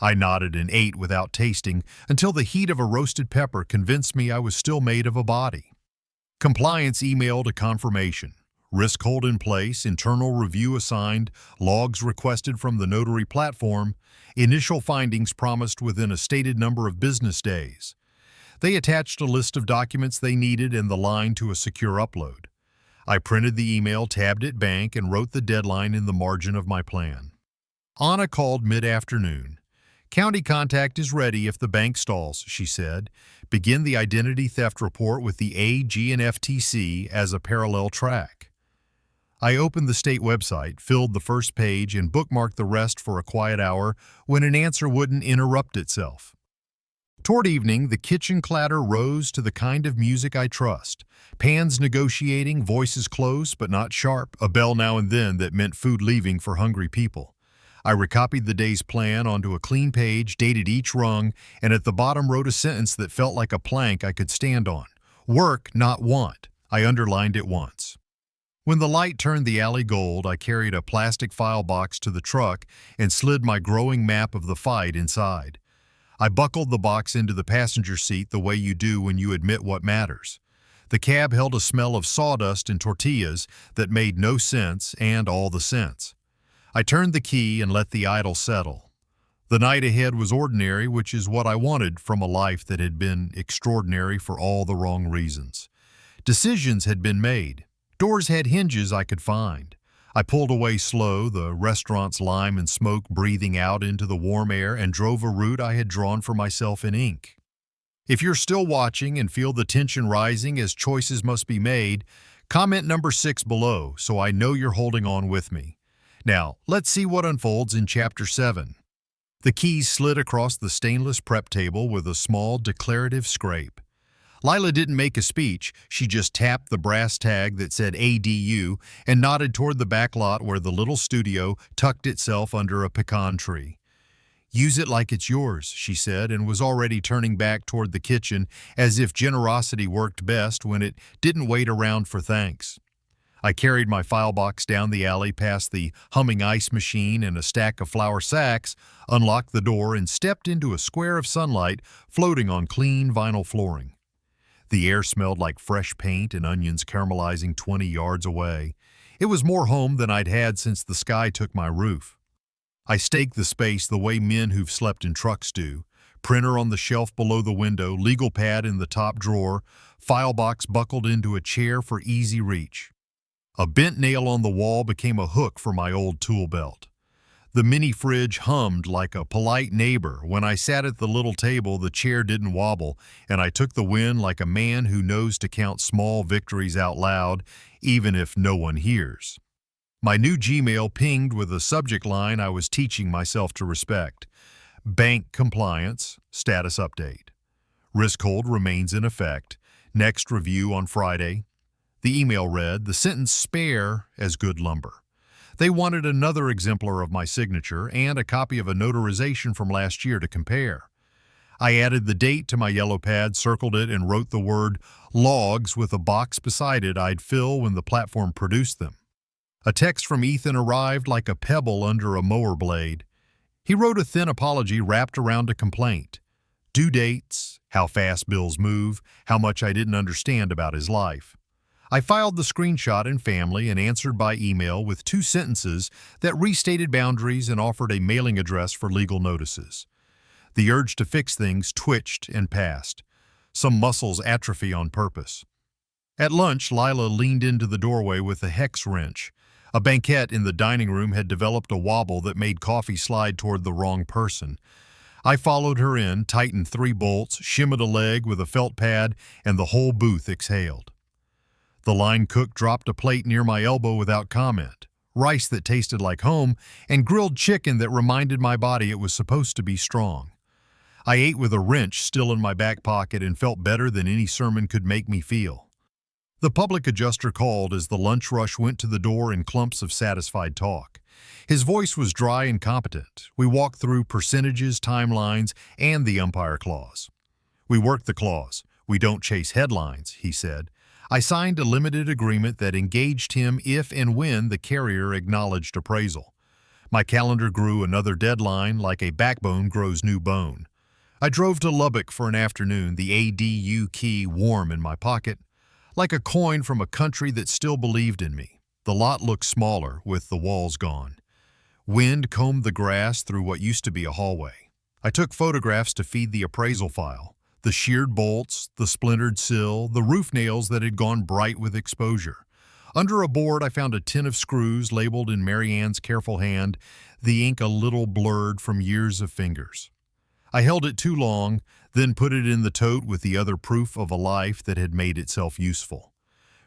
I nodded and ate without tasting until the heat of a roasted pepper convinced me I was still made of a body. Compliance emailed a confirmation. Risk hold in place, internal review assigned, logs requested from the notary platform, initial findings promised within a stated number of business days. They attached a list of documents they needed and the line to a secure upload. I printed the email, tabbed it bank, and wrote the deadline in the margin of my plan. Anna called mid-afternoon. "County contact is ready if the bank stalls," she said. "Begin the identity theft report with the AG and FTC as a parallel track." I opened the state website, filled the first page, and bookmarked the rest for a quiet hour when an answer wouldn't interrupt itself. Toward evening, the kitchen clatter rose to the kind of music I trust. Pans negotiating, voices close but not sharp, a bell now and then that meant food leaving for hungry people. I recopied the day's plan onto a clean page, dated each rung, and at the bottom wrote a sentence that felt like a plank I could stand on. Work, not want. I underlined it once. When the light turned the alley gold, I carried a plastic file box to the truck and slid my growing map of the fight inside. I buckled the box into the passenger seat the way you do when you admit what matters. The cab held a smell of sawdust and tortillas that made no sense and all the sense. I turned the key and let the idle settle. The night ahead was ordinary, which is what I wanted from a life that had been extraordinary for all the wrong reasons. Decisions had been made. Doors had hinges I could find. I pulled away slow, the restaurant's lime and smoke breathing out into the warm air, and drove a route I had drawn for myself in ink. If you're still watching and feel the tension rising as choices must be made, comment number 6 below so I know you're holding on with me. Now, let's see what unfolds in Chapter 7. The keys slid across the stainless prep table with a small declarative scrape. Lila didn't make a speech, she just tapped the brass tag that said ADU and nodded toward the back lot where the little studio tucked itself under a pecan tree. "Use it like it's yours," she said, and was already turning back toward the kitchen as if generosity worked best when it didn't wait around for thanks. I carried my file box down the alley past the humming ice machine and a stack of flour sacks, unlocked the door, and stepped into a square of sunlight floating on clean vinyl flooring. The air smelled like fresh paint and onions caramelizing 20 yards away. It was more home than I'd had since the sky took my roof. I staked the space the way men who've slept in trucks do. Printer on the shelf below the window, legal pad in the top drawer, file box buckled into a chair for easy reach. A bent nail on the wall became a hook for my old tool belt. The mini fridge hummed like a polite neighbor. When I sat at the little table, the chair didn't wobble, and I took the win like a man who knows to count small victories out loud, even if no one hears. My new Gmail pinged with a subject line I was teaching myself to respect. Bank compliance, status update. Risk hold remains in effect. Next review on Friday. The email read, the sentence spare as good lumber. They wanted another exemplar of my signature and a copy of a notarization from last year to compare. I added the date to my yellow pad, circled it, and wrote the word logs with a box beside it I'd fill when the platform produced them. A text from Ethan arrived like a pebble under a mower blade. He wrote a thin apology wrapped around a complaint. Due dates, how fast bills move, how much I didn't understand about his life. I filed the screenshot in Family and answered by email with 2 sentences that restated boundaries and offered a mailing address for legal notices. The urge to fix things twitched and passed. Some muscles atrophy on purpose. At lunch, Lila leaned into the doorway with a hex wrench. A banquette in the dining room had developed a wobble that made coffee slide toward the wrong person. I followed her in, tightened 3 bolts, shimmied a leg with a felt pad, and the whole booth exhaled. The line cook dropped a plate near my elbow without comment, rice that tasted like home, and grilled chicken that reminded my body it was supposed to be strong. I ate with a wrench still in my back pocket and felt better than any sermon could make me feel. The public adjuster called as the lunch rush went to the door in clumps of satisfied talk. His voice was dry and competent. We walked through percentages, timelines, and the umpire clause. We worked the clause. We don't chase headlines, he said. I signed a limited agreement that engaged him if and when the carrier acknowledged appraisal. My calendar grew another deadline like a backbone grows new bone. I drove to Lubbock for an afternoon, the ADU key warm in my pocket, like a coin from a country that still believed in me. The lot looked smaller with the walls gone. Wind combed the grass through what used to be a hallway. I took photographs to feed the appraisal file. The sheared bolts, the splintered sill, the roof nails that had gone bright with exposure. Under a board, I found a tin of screws labeled in Mary Ann's careful hand, the ink a little blurred from years of fingers. I held it too long, then put it in the tote with the other proof of a life that had made itself useful.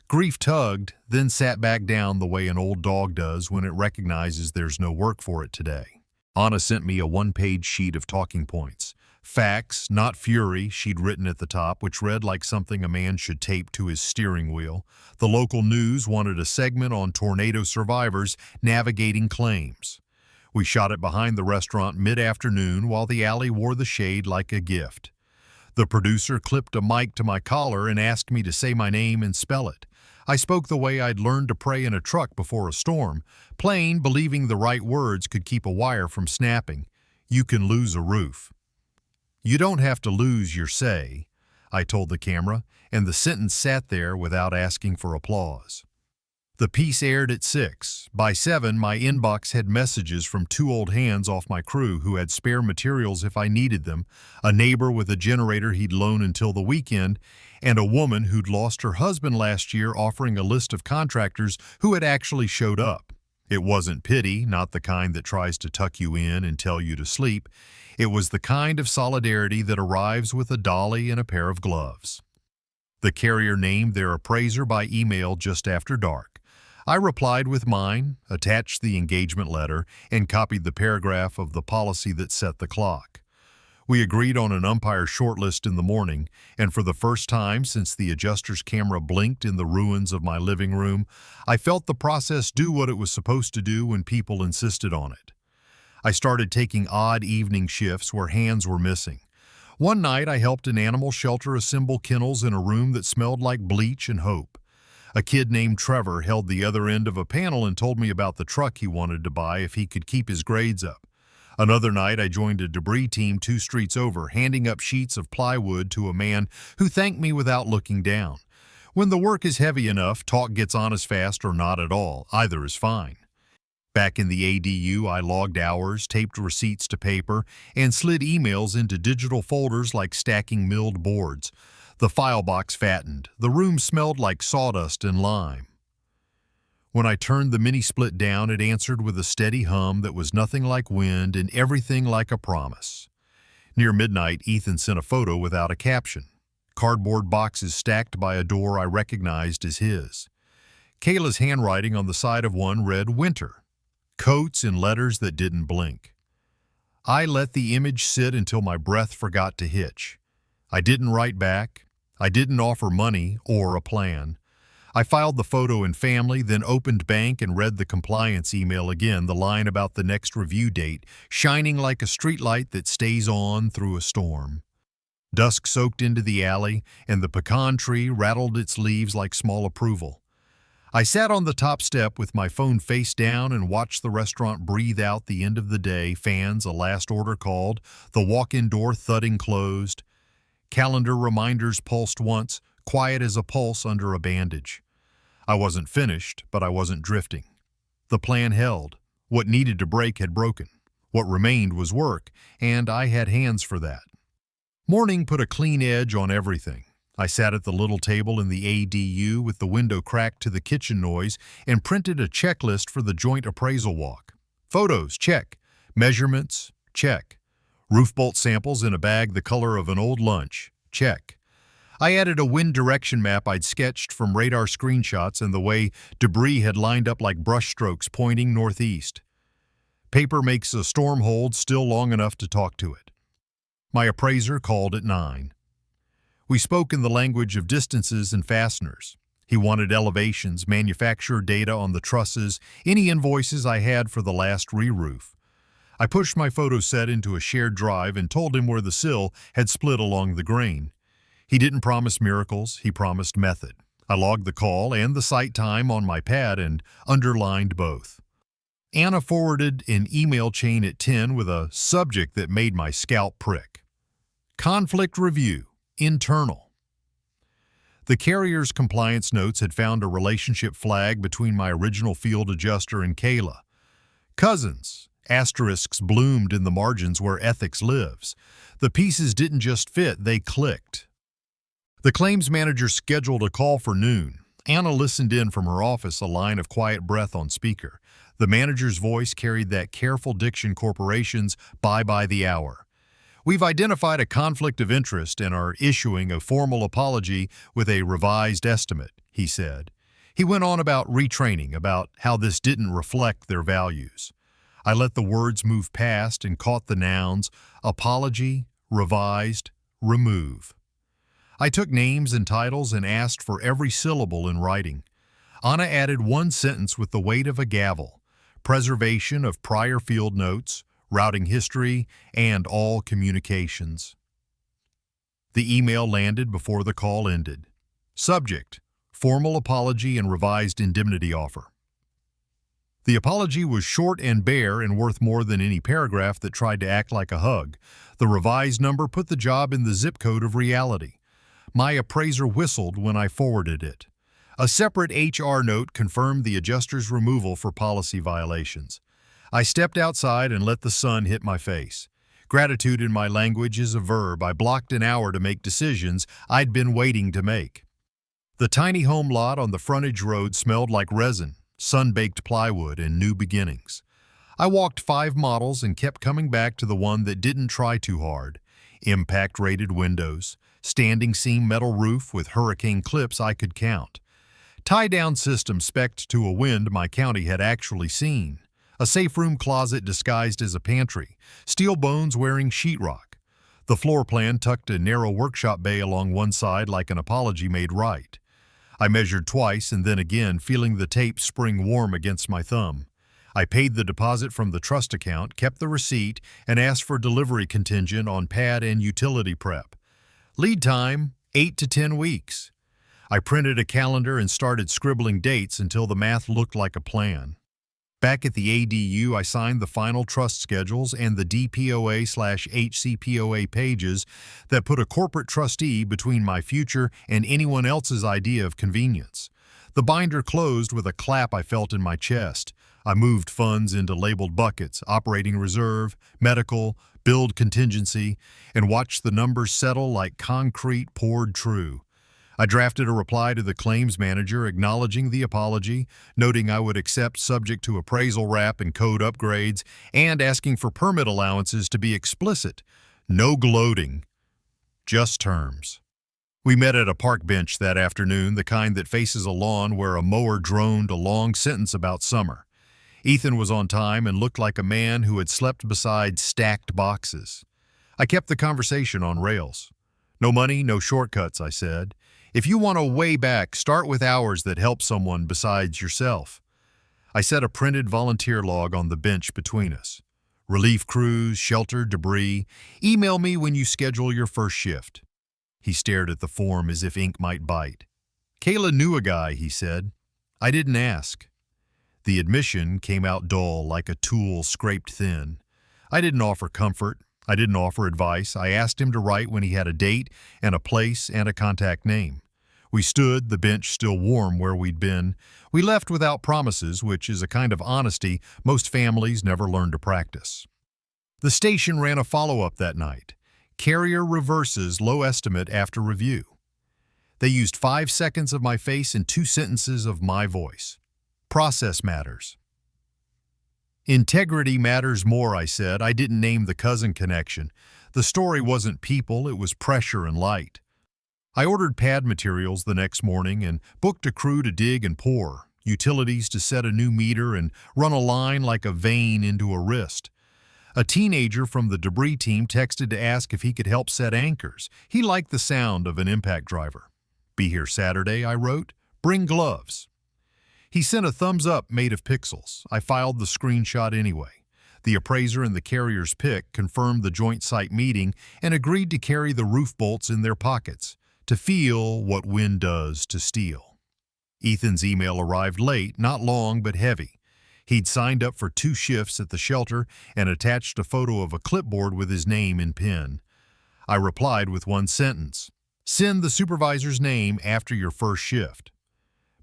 Grief tugged, then sat back down the way an old dog does when it recognizes there's no work for it today. Anna sent me a 1-page sheet of talking points. Facts, not fury, she'd written at the top, which read like something a man should tape to his steering wheel. The local news wanted a segment on tornado survivors navigating claims. We shot it behind the restaurant mid-afternoon while the alley wore the shade like a gift. The producer clipped a mic to my collar and asked me to say my name and spell it. I spoke the way I'd learned to pray in a truck before a storm, plain believing the right words could keep a wire from snapping. You can lose a roof. You don't have to lose your say, I told the camera, and the sentence sat there without asking for applause. The piece aired at 6. By 7, my inbox had messages from 2 old hands off my crew who had spare materials if I needed them, a neighbor with a generator he'd loan until the weekend, and a woman who'd lost her husband last year offering a list of contractors who had actually showed up. It wasn't pity, not the kind that tries to tuck you in and tell you to sleep. It was the kind of solidarity that arrives with a dolly and a pair of gloves. The carrier named their appraiser by email just after dark. I replied with mine, attached the engagement letter, and copied the paragraph of the policy that set the clock. We agreed on an umpire shortlist in the morning, and for the first time since the adjuster's camera blinked in the ruins of my living room, I felt the process do what it was supposed to do when people insisted on it. I started taking odd evening shifts where hands were missing. One night I helped an animal shelter assemble kennels in a room that smelled like bleach and hope. A kid named Trevor held the other end of a panel and told me about the truck he wanted to buy if he could keep his grades up. Another night I joined a debris team 2 streets over, handing up sheets of plywood to a man who thanked me without looking down. When the work is heavy enough, talk gets on as fast or not at all. Either is fine. Back in the ADU, I logged hours, taped receipts to paper, and slid emails into digital folders like stacking milled boards. The file box fattened. The room smelled like sawdust and lime. When I turned the mini-split down, it answered with a steady hum that was nothing like wind and everything like a promise. Near midnight, Ethan sent a photo without a caption. Cardboard boxes stacked by a door I recognized as his. Kayla's handwriting on the side of one read "Winter." Coats in letters that didn't blink. I let the image sit until my breath forgot to hitch. I didn't write back. I didn't offer money or a plan. I filed the photo in family, then opened bank and read the compliance email again, the line about the next review date, shining like a streetlight that stays on through a storm. Dusk soaked into the alley, and the pecan tree rattled its leaves like small approval. I sat on the top step with my phone face down and watched the restaurant breathe out the end of the day, fans a last order called, the walk-in door thudding closed. Calendar reminders pulsed once, quiet as a pulse under a bandage. I wasn't finished, but I wasn't drifting. The plan held. What needed to break had broken. What remained was work, and I had hands for that. Morning put a clean edge on everything. I sat at the little table in the ADU with the window cracked to the kitchen noise and printed a checklist for the joint appraisal walk. Photos, check. Measurements, check. Roof bolt samples in a bag the color of an old lunch, check. I added a wind direction map I'd sketched from radar screenshots and the way debris had lined up like brushstrokes pointing northeast. Paper makes a storm hold still long enough to talk to it. My appraiser called at 9. We spoke in the language of distances and fasteners. He wanted elevations, manufacturer data on the trusses, any invoices I had for the last re-roof. I pushed my photo set into a shared drive and told him where the sill had split along the grain. He didn't promise miracles, he promised method. I logged the call and the site time on my pad and underlined both. Anna forwarded an email chain at 10 with a subject that made my scalp prick. Conflict review, internal. The carrier's compliance notes had found a relationship flag between my original field adjuster and Kayla. Cousins. Asterisks bloomed in the margins where ethics lives. The pieces didn't just fit, they clicked. The claims manager scheduled a call for noon. Anna listened in from her office, a line of quiet breath on speaker. The manager's voice carried that careful diction corporations buy by the hour. We've identified a conflict of interest and are issuing a formal apology with a revised estimate, he said. He went on about retraining, about how this didn't reflect their values. I let the words move past and caught the nouns, apology, revised, remove. I took names and titles and asked for every syllable in writing. Anna added one sentence with the weight of a gavel. preservation of prior field notes, routing history, and all communications. The email landed before the call ended. Subject: formal apology and revised indemnity offer. The apology was short and bare and worth more than any paragraph that tried to act like a hug. The revised number put the job in the zip code of reality. My appraiser whistled when I forwarded it. A separate HR note confirmed the adjuster's removal for policy violations. I stepped outside and let the sun hit my face. Gratitude in my language is a verb. I blocked an hour to make decisions I'd been waiting to make. The tiny home lot on the frontage road smelled like resin, sun-baked plywood, and new beginnings. I walked 5 models and kept coming back to the one that didn't try too hard. Impact-rated windows, standing seam metal roof with hurricane clips I could count. Tie-down system spec'd to a wind my county had actually seen. A safe room closet disguised as a pantry, steel bones wearing sheetrock. The floor plan tucked a narrow workshop bay along one side like an apology made right. I measured twice and then again, feeling the tape spring warm against my thumb. I paid the deposit from the trust account, kept the receipt, and asked for delivery contingent on pad and utility prep. Lead time, 8 to 10 weeks. I printed a calendar and started scribbling dates until the math looked like a plan. Back at the ADU, I signed the final trust schedules and the DPOA/HCPOA pages that put a corporate trustee between my future and anyone else's idea of convenience. The binder closed with a clap I felt in my chest. I moved funds into labeled buckets, operating reserve, medical, build contingency, and watched the numbers settle like concrete poured true. I drafted a reply to the claims manager acknowledging the apology, noting I would accept subject to appraisal wrap and code upgrades, and asking for permit allowances to be explicit. No gloating, just terms. We met at a park bench that afternoon, the kind that faces a lawn where a mower droned a long sentence about summer. Ethan was on time and looked like a man who had slept beside stacked boxes. I kept the conversation on rails. No money, no shortcuts, I said. If you want to way back, start with hours that help someone besides yourself. I set a printed volunteer log on the bench between us. Relief crews, shelter, debris. Email me when you schedule your first shift. He stared at the form as if ink might bite. Kayla knew a guy, he said. I didn't ask. The admission came out dull, like a tool scraped thin. I didn't offer comfort. I didn't offer advice. I asked him to write when he had a date and a place and a contact name. We stood, the bench still warm where we'd been. We left without promises, which is a kind of honesty most families never learn to practice. The station ran a follow-up that night. Carrier reverses low estimate after review. They used 5 seconds of my face and 2 sentences of my voice. Process matters. Integrity matters more, I said. I didn't name the cousin connection. The story wasn't people, it was pressure and light. I ordered pad materials the next morning and booked a crew to dig and pour, utilities to set a new meter and run a line like a vein into a wrist. A teenager from the debris team texted to ask if he could help set anchors. He liked the sound of an impact driver. Be here Saturday, I wrote. Bring gloves. He sent a thumbs up made of pixels. I filed the screenshot anyway. The appraiser and the carrier's pick confirmed the joint site meeting and agreed to carry the roof bolts in their pockets, to feel what wind does to steel. Ethan's email arrived late, not long but heavy. He'd signed up for 2 shifts at the shelter and attached a photo of a clipboard with his name in pen. I replied with 1 sentence. Send the supervisor's name after your first shift.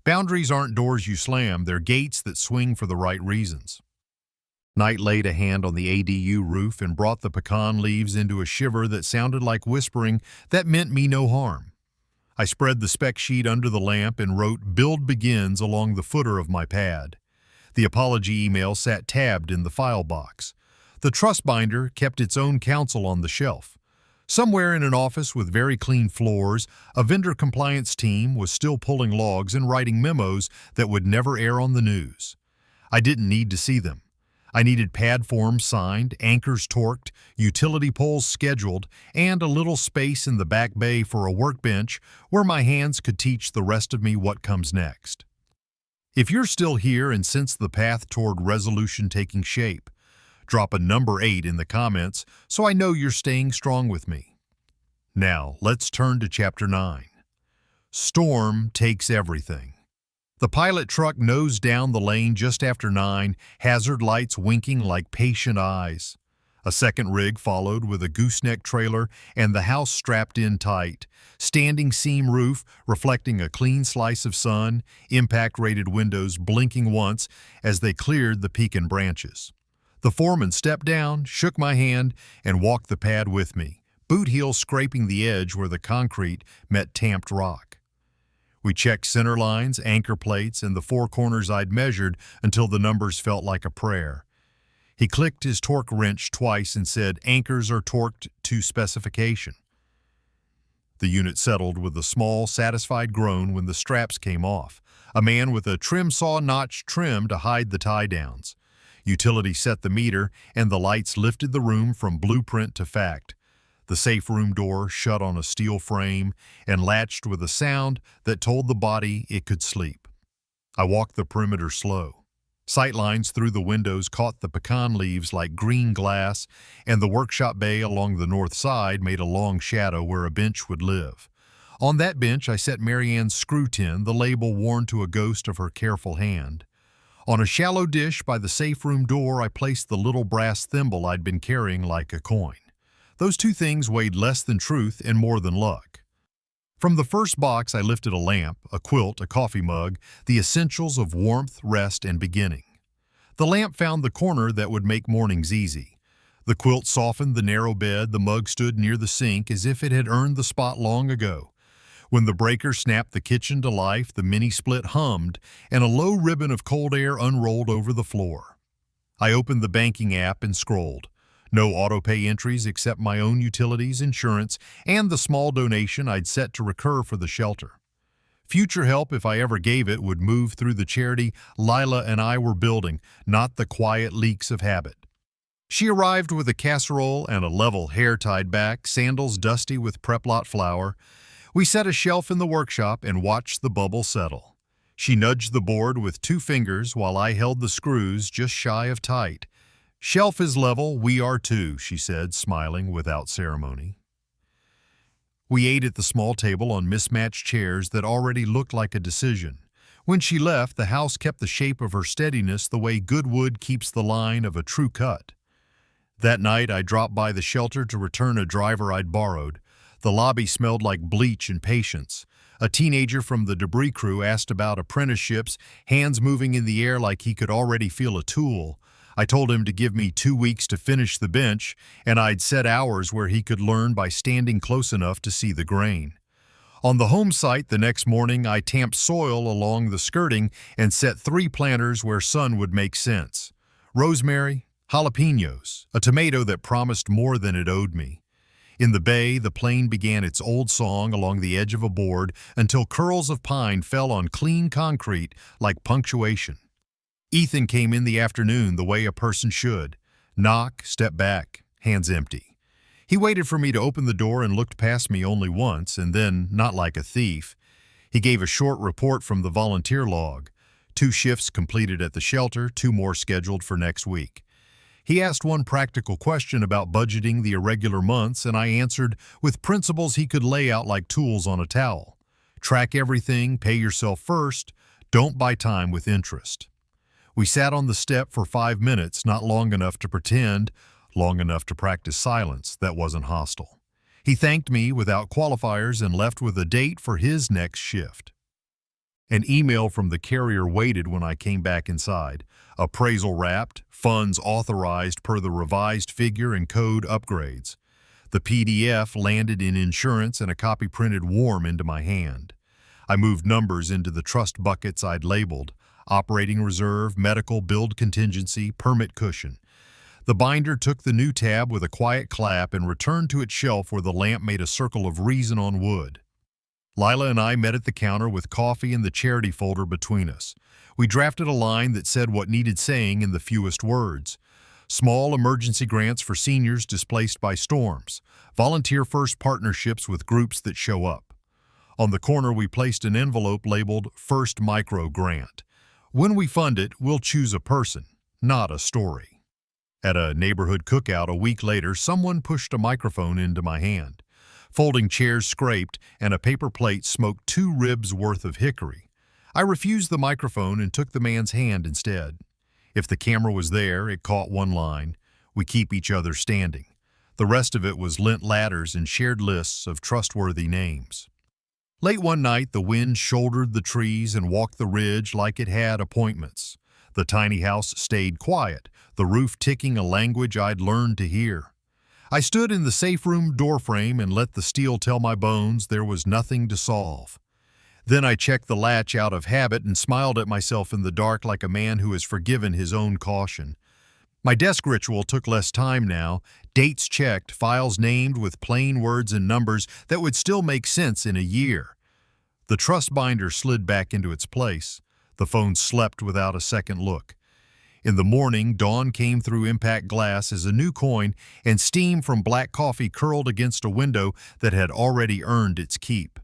Boundaries aren't doors you slam, they're gates that swing for the right reasons. Night laid a hand on the ADU roof and brought the pecan leaves into a shiver that sounded like whispering that meant me no harm. I spread the spec sheet under the lamp and wrote "Build begins" along the footer of my pad. The apology email sat tabbed in the file box. The trust binder kept its own counsel on the shelf. Somewhere in an office with very clean floors, a vendor compliance team was still pulling logs and writing memos that would never air on the news. I didn't need to see them. I needed pad forms signed, anchors torqued, utility poles scheduled, and a little space in the back bay for a workbench where my hands could teach the rest of me what comes next. If you're still here and sense the path toward resolution taking shape, drop a number 8 in the comments so I know you're staying strong with me. Now, let's turn to Chapter 9. Storm takes everything. The pilot truck nosed down the lane just after 9, hazard lights winking like patient eyes. A second rig followed with a gooseneck trailer and the house strapped in tight. Standing seam roof reflecting a clean slice of sun, impact-rated windows blinking once as they cleared the pecan branches. The foreman stepped down, shook my hand, and walked the pad with me, boot heel scraping the edge where the concrete met tamped rock. We checked center lines, anchor plates, and the 4 corners I'd measured until the numbers felt like a prayer. He clicked his torque wrench twice and said, "Anchors are torqued to specification." The unit settled with a small, satisfied groan when the straps came off. A man with a trim saw notch trim to hide the tie-downs. Utility set the meter, and the lights lifted the room from blueprint to fact. The safe room door shut on a steel frame and latched with a sound that told the body it could sleep. I walked the perimeter slow. Sightlines through the windows caught the pecan leaves like green glass, and the workshop bay along the north side made a long shadow where a bench would live. On that bench I set Marianne's screw tin, the label worn to a ghost of her careful hand. On a shallow dish by the safe room door I placed the little brass thimble I'd been carrying like a coin. Those 2 things weighed less than truth and more than luck. From the first box I lifted a lamp, a quilt, a coffee mug, the essentials of warmth, rest, and beginning. The lamp found the corner that would make mornings easy. The quilt softened the narrow bed, the mug stood near the sink as if it had earned the spot long ago. When the breaker snapped the kitchen to life, the mini-split hummed, and a low ribbon of cold air unrolled over the floor. I opened the banking app and scrolled. No Autopay entries except my own utilities, insurance, and the small donation I'd set to recur for the shelter. Future help, if I ever gave it, would move through the charity Lila and I were building, not the quiet leaks of habit. She arrived with a casserole and a level hair tied back, sandals dusty with prep lot flour. We set a shelf in the workshop and watched the bubble settle. She nudged the board with 2 fingers while I held the screws just shy of tight. "Shelf is level, we are too," she said, smiling without ceremony. We ate at the small table on mismatched chairs that already looked like a decision. When she left, the house kept the shape of her steadiness the way good wood keeps the line of a true cut. That night, I dropped by the shelter to return a driver I'd borrowed. The lobby smelled like bleach and patience. A teenager from the debris crew asked about apprenticeships, hands moving in the air like he could already feel a tool. I told him to give me 2 weeks to finish the bench, and I'd set hours where he could learn by standing close enough to see the grain. On the home site the next morning, I tamped soil along the skirting and set 3 planters where sun would make sense. Rosemary, jalapenos, a tomato that promised more than it owed me. In the bay, the plane began its old song along the edge of a board until curls of pine fell on clean concrete like punctuation. Ethan came in the afternoon the way a person should. Knock, step back, hands empty. He waited for me to open the door and looked past me only once, and then, not like a thief. He gave a short report from the volunteer log. 2 shifts completed at the shelter, 2 more scheduled for next week. He asked one practical question about budgeting the irregular months, and I answered with principles he could lay out like tools on a towel. Track everything, pay yourself first, don't buy time with interest. We sat on the step for 5 minutes, not long enough to pretend, long enough to practice silence that wasn't hostile. He thanked me without qualifiers and left with a date for his next shift. An email from the carrier waited when I came back inside. Appraisal wrapped, funds authorized per the revised figure and code upgrades. The PDF landed in insurance and a copy printed warm into my hand. I moved numbers into the trust buckets I'd labeled: operating reserve, medical, build contingency, permit cushion. The binder took the new tab with a quiet clap and returned to its shelf where the lamp made a circle of reason on wood. Lila and I met at the counter with coffee and the charity folder between us. We drafted a line that said what needed saying in the fewest words. Small emergency grants for seniors displaced by storms. Volunteer-first partnerships with groups that show up. On the corner, we placed an envelope labeled First Micro Grant. When we fund it, we'll choose a person, not a story. At a neighborhood cookout a week later, someone pushed a microphone into my hand. Folding chairs scraped, and a paper plate smoked 2 ribs worth of hickory. I refused the microphone and took the man's hand instead. If the camera was there, it caught one line: we keep each other standing. The rest of it was lint ladders and shared lists of trustworthy names. Late one night, the wind shouldered the trees and walked the ridge like it had appointments. The tiny house stayed quiet, the roof ticking a language I'd learned to hear. I stood in the safe room doorframe and let the steel tell my bones there was nothing to solve. Then I checked the latch out of habit and smiled at myself in the dark like a man who has forgiven his own caution. My desk ritual took less time now, dates checked, files named with plain words and numbers that would still make sense in a year. The trust binder slid back into its place. The phone slept without a second look. In the morning, dawn came through impact glass as a new coin, and steam from black coffee curled against a window that had already earned its keep.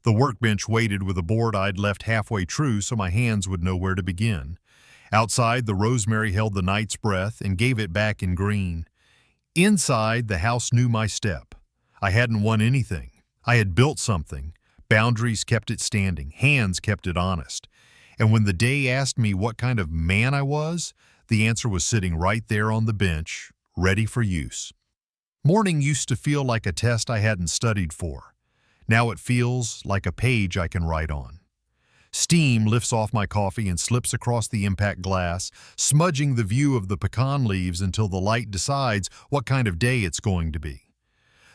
The workbench waited with a board I'd left halfway true so my hands would know where to begin. Outside, the rosemary held the night's breath and gave it back in green. Inside, the house knew my step. I hadn't won anything. I had built something. Boundaries kept it standing. Hands kept it honest. And when the day asked me what kind of man I was, the answer was sitting right there on the bench, ready for use. Morning used to feel like a test I hadn't studied for. Now it feels like a page I can write on. Steam lifts off my coffee and slips across the impact glass, smudging the view of the pecan leaves until the light decides what kind of day it's going to be.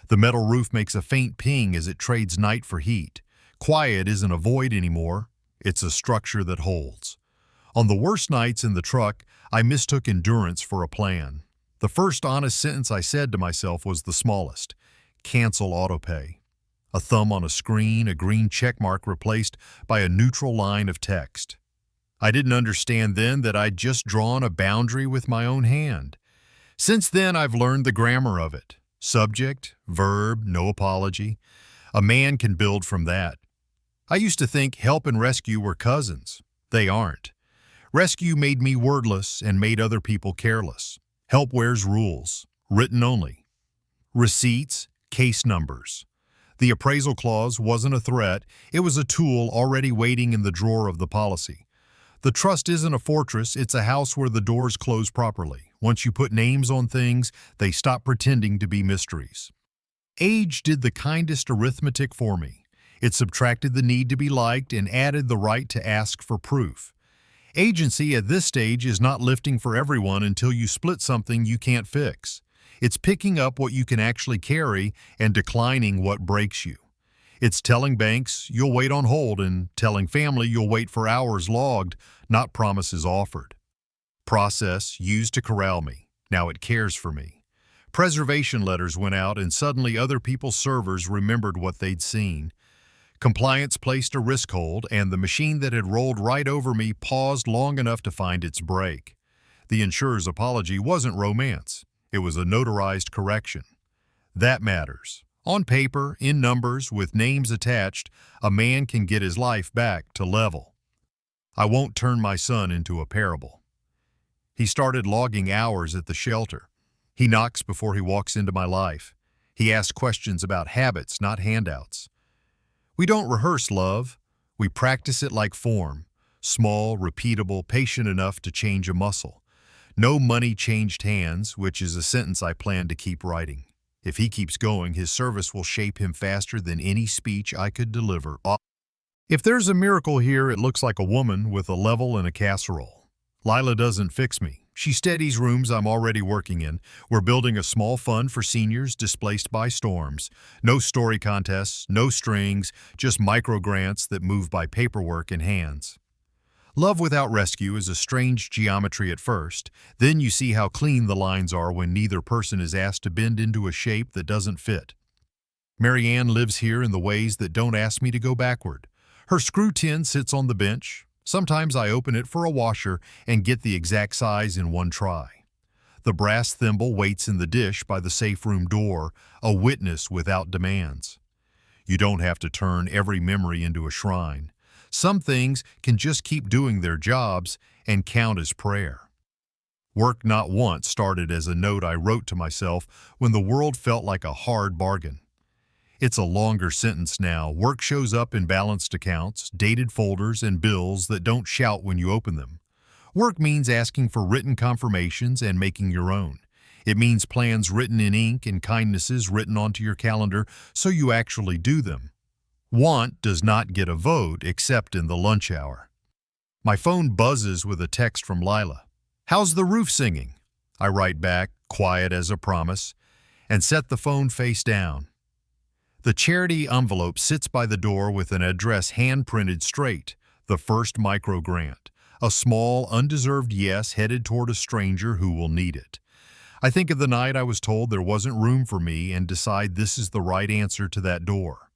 The metal roof makes a faint ping as it trades night for heat. Quiet isn't a void anymore. It's a structure that holds. On the worst nights in the truck, I mistook endurance for a plan. The first honest sentence I said to myself was the smallest: cancel Autopay. A thumb on a screen, a green checkmark replaced by a neutral line of text. I didn't understand then that I'd just drawn a boundary with my own hand. Since then, I've learned the grammar of it. Subject, verb, no apology. A man can build from that. I used to think help and rescue were cousins. They aren't. Rescue made me wordless and made other people careless. Help wears rules, written only. Receipts, case numbers. The appraisal clause wasn't a threat, it was a tool already waiting in the drawer of the policy. The trust isn't a fortress, it's a house where the doors close properly. Once you put names on things, they stop pretending to be mysteries. Age did the kindest arithmetic for me. It subtracted the need to be liked and added the right to ask for proof. Agency at this stage is not lifting for everyone until you split something you can't fix. It's picking up what you can actually carry and declining what breaks you. It's telling banks you'll wait on hold and telling family you'll wait for hours logged, not promises offered. Process used to corral me. Now it cares for me. Preservation letters went out and suddenly other people's servers remembered what they'd seen. Compliance placed a risk hold, and the machine that had rolled right over me paused long enough to find its break. The insurer's apology wasn't romance. It was a notarized correction. That matters. On paper, in numbers, with names attached, a man can get his life back to level. I won't turn my son into a parable. He started logging hours at the shelter. He knocks before he walks into my life. He asks questions about habits, not handouts. We don't rehearse love. We practice it like form. Small, repeatable, patient enough to change a muscle. No money changed hands, which is a sentence I plan to keep writing. If he keeps going, his service will shape him faster than any speech I could deliver. If there's a miracle here, it looks like a woman with a level and a casserole. Lila doesn't fix me. She steadies rooms I'm already working in. We're building a small fund for seniors displaced by storms. No story contests, no strings, just micro grants that move by paperwork and hands. Love without rescue is a strange geometry at first. Then you see how clean the lines are when neither person is asked to bend into a shape that doesn't fit. Marianne lives here in the ways that don't ask me to go backward. Her screw tin sits on the bench. Sometimes I open it for a washer and get the exact size in one try. The brass thimble waits in the dish by the safe room door, a witness without demands. You don't have to turn every memory into a shrine. Some things can just keep doing their jobs and count as prayer. Work Not Once started as a note I wrote to myself when the world felt like a hard bargain. It's a longer sentence now. Work shows up in balanced accounts, dated folders, and bills that don't shout when you open them. Work means asking for written confirmations and making your own. It means plans written in ink and kindnesses written onto your calendar so you actually do them. Want does not get a vote except in the lunch hour. My phone buzzes with a text from Lila. "How's the roof singing?" I write back, quiet as a promise, and set the phone face down. The charity envelope sits by the door with an address hand-printed straight, the first micro grant, a small, undeserved yes headed toward a stranger who will need it. I think of the night I was told there wasn't room for me and decide this is the right answer to that door.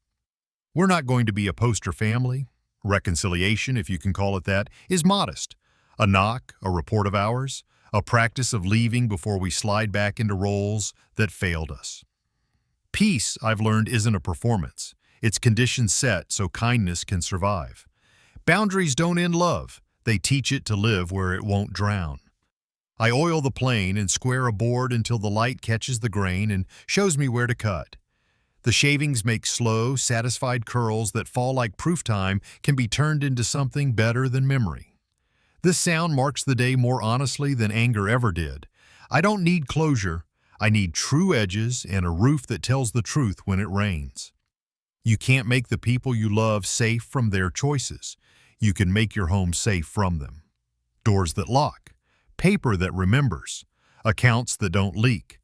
We're not going to be a poster family. Reconciliation, if you can call it that, is modest. A knock, a report of ours, a practice of leaving before we slide back into roles that failed us. Peace, I've learned, isn't a performance. It's conditions set so kindness can survive. Boundaries don't end love. They teach it to live where it won't drown. I oil the plane and square a board until the light catches the grain and shows me where to cut. The shavings make slow, satisfied curls that fall like proof time can be turned into something better than memory. This sound marks the day more honestly than anger ever did. I don't need closure. I need true edges and a roof that tells the truth when it rains. You can't make the people you love safe from their choices. You can make your home safe from them. Doors that lock, paper that remembers, accounts that don't leak,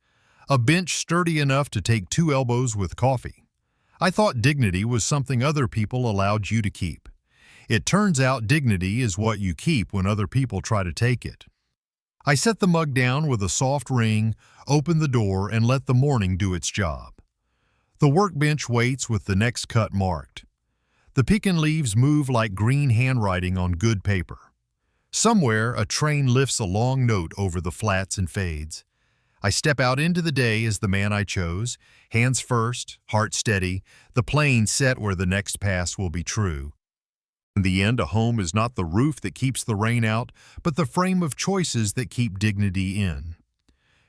a bench sturdy enough to take 2 elbows with coffee. I thought dignity was something other people allowed you to keep. It turns out dignity is what you keep when other people try to take it. I set the mug down with a soft ring, open the door, and let the morning do its job. The workbench waits with the next cut marked. The pecan leaves move like green handwriting on good paper. Somewhere, a train lifts a long note over the flats and fades. I step out into the day as the man I chose, hands first, heart steady, the plane set where the next pass will be true. In the end, a home is not the roof that keeps the rain out, but the frame of choices that keep dignity in.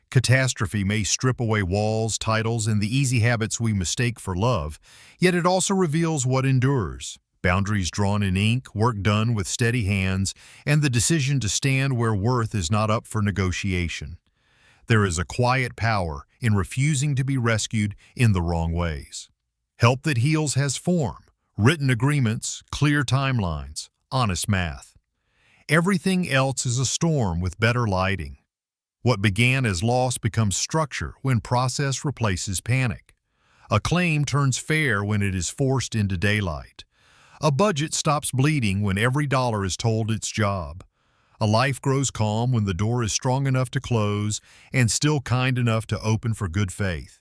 Catastrophe may strip away walls, titles, and the easy habits we mistake for love, yet it also reveals what endures. Boundaries drawn in ink, work done with steady hands, and the decision to stand where worth is not up for negotiation. There is a quiet power in refusing to be rescued in the wrong ways. Help that heals has form, written agreements, clear timelines, honest math. Everything else is a storm with better lighting. What began as loss becomes structure when process replaces panic. A claim turns fair when it is forced into daylight. A budget stops bleeding when every dollar is told its job. A life grows calm when the door is strong enough to close and still kind enough to open for good faith.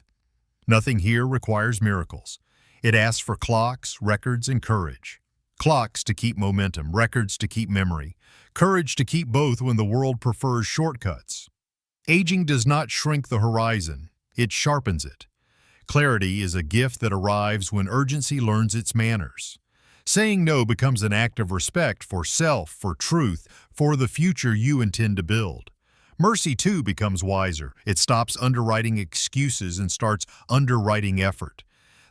Nothing here requires miracles. It asks for clocks, records, and courage. Clocks to keep momentum, records to keep memory, courage to keep both when the world prefers shortcuts. Aging does not shrink the horizon, it sharpens it. Clarity is a gift that arrives when urgency learns its manners. Saying no becomes an act of respect for self, for truth, for the future you intend to build. Mercy, too, becomes wiser. It stops underwriting excuses and starts underwriting effort.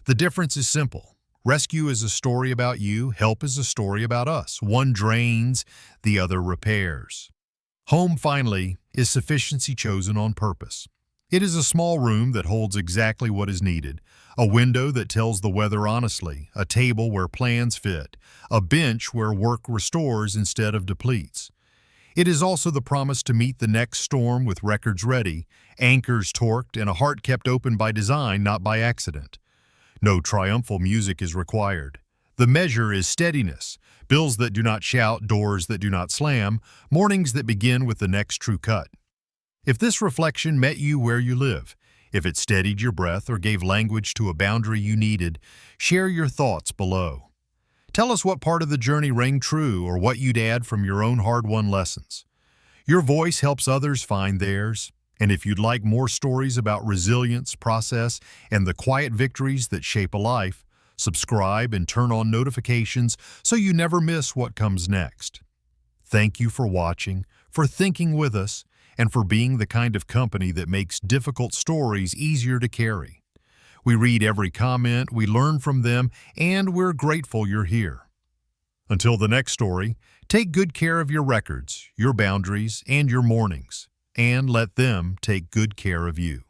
The difference is simple. Rescue is a story about you, help is a story about us. One drains, the other repairs. Home, finally, is sufficiency chosen on purpose. It is a small room that holds exactly what is needed, a window that tells the weather honestly, a table where plans fit, a bench where work restores instead of depletes. It is also the promise to meet the next storm with records ready, anchors torqued, and a heart kept open by design, not by accident. No triumphal music is required. The measure is steadiness, bills that do not shout, doors that do not slam, mornings that begin with the next true cut. If this reflection met you where you live, if it steadied your breath or gave language to a boundary you needed, share your thoughts below. Tell us what part of the journey rang true or what you'd add from your own hard-won lessons. Your voice helps others find theirs, and if you'd like more stories about resilience, process, and the quiet victories that shape a life, Subscribe and turn on notifications so you never miss what comes next. Thank you for watching, for thinking with us, and for being the kind of company that makes difficult stories easier to carry. We read every comment, we learn from them, and we're grateful you're here. Until the next story, take good care of your records, your boundaries, and your mornings, and let them take good care of you.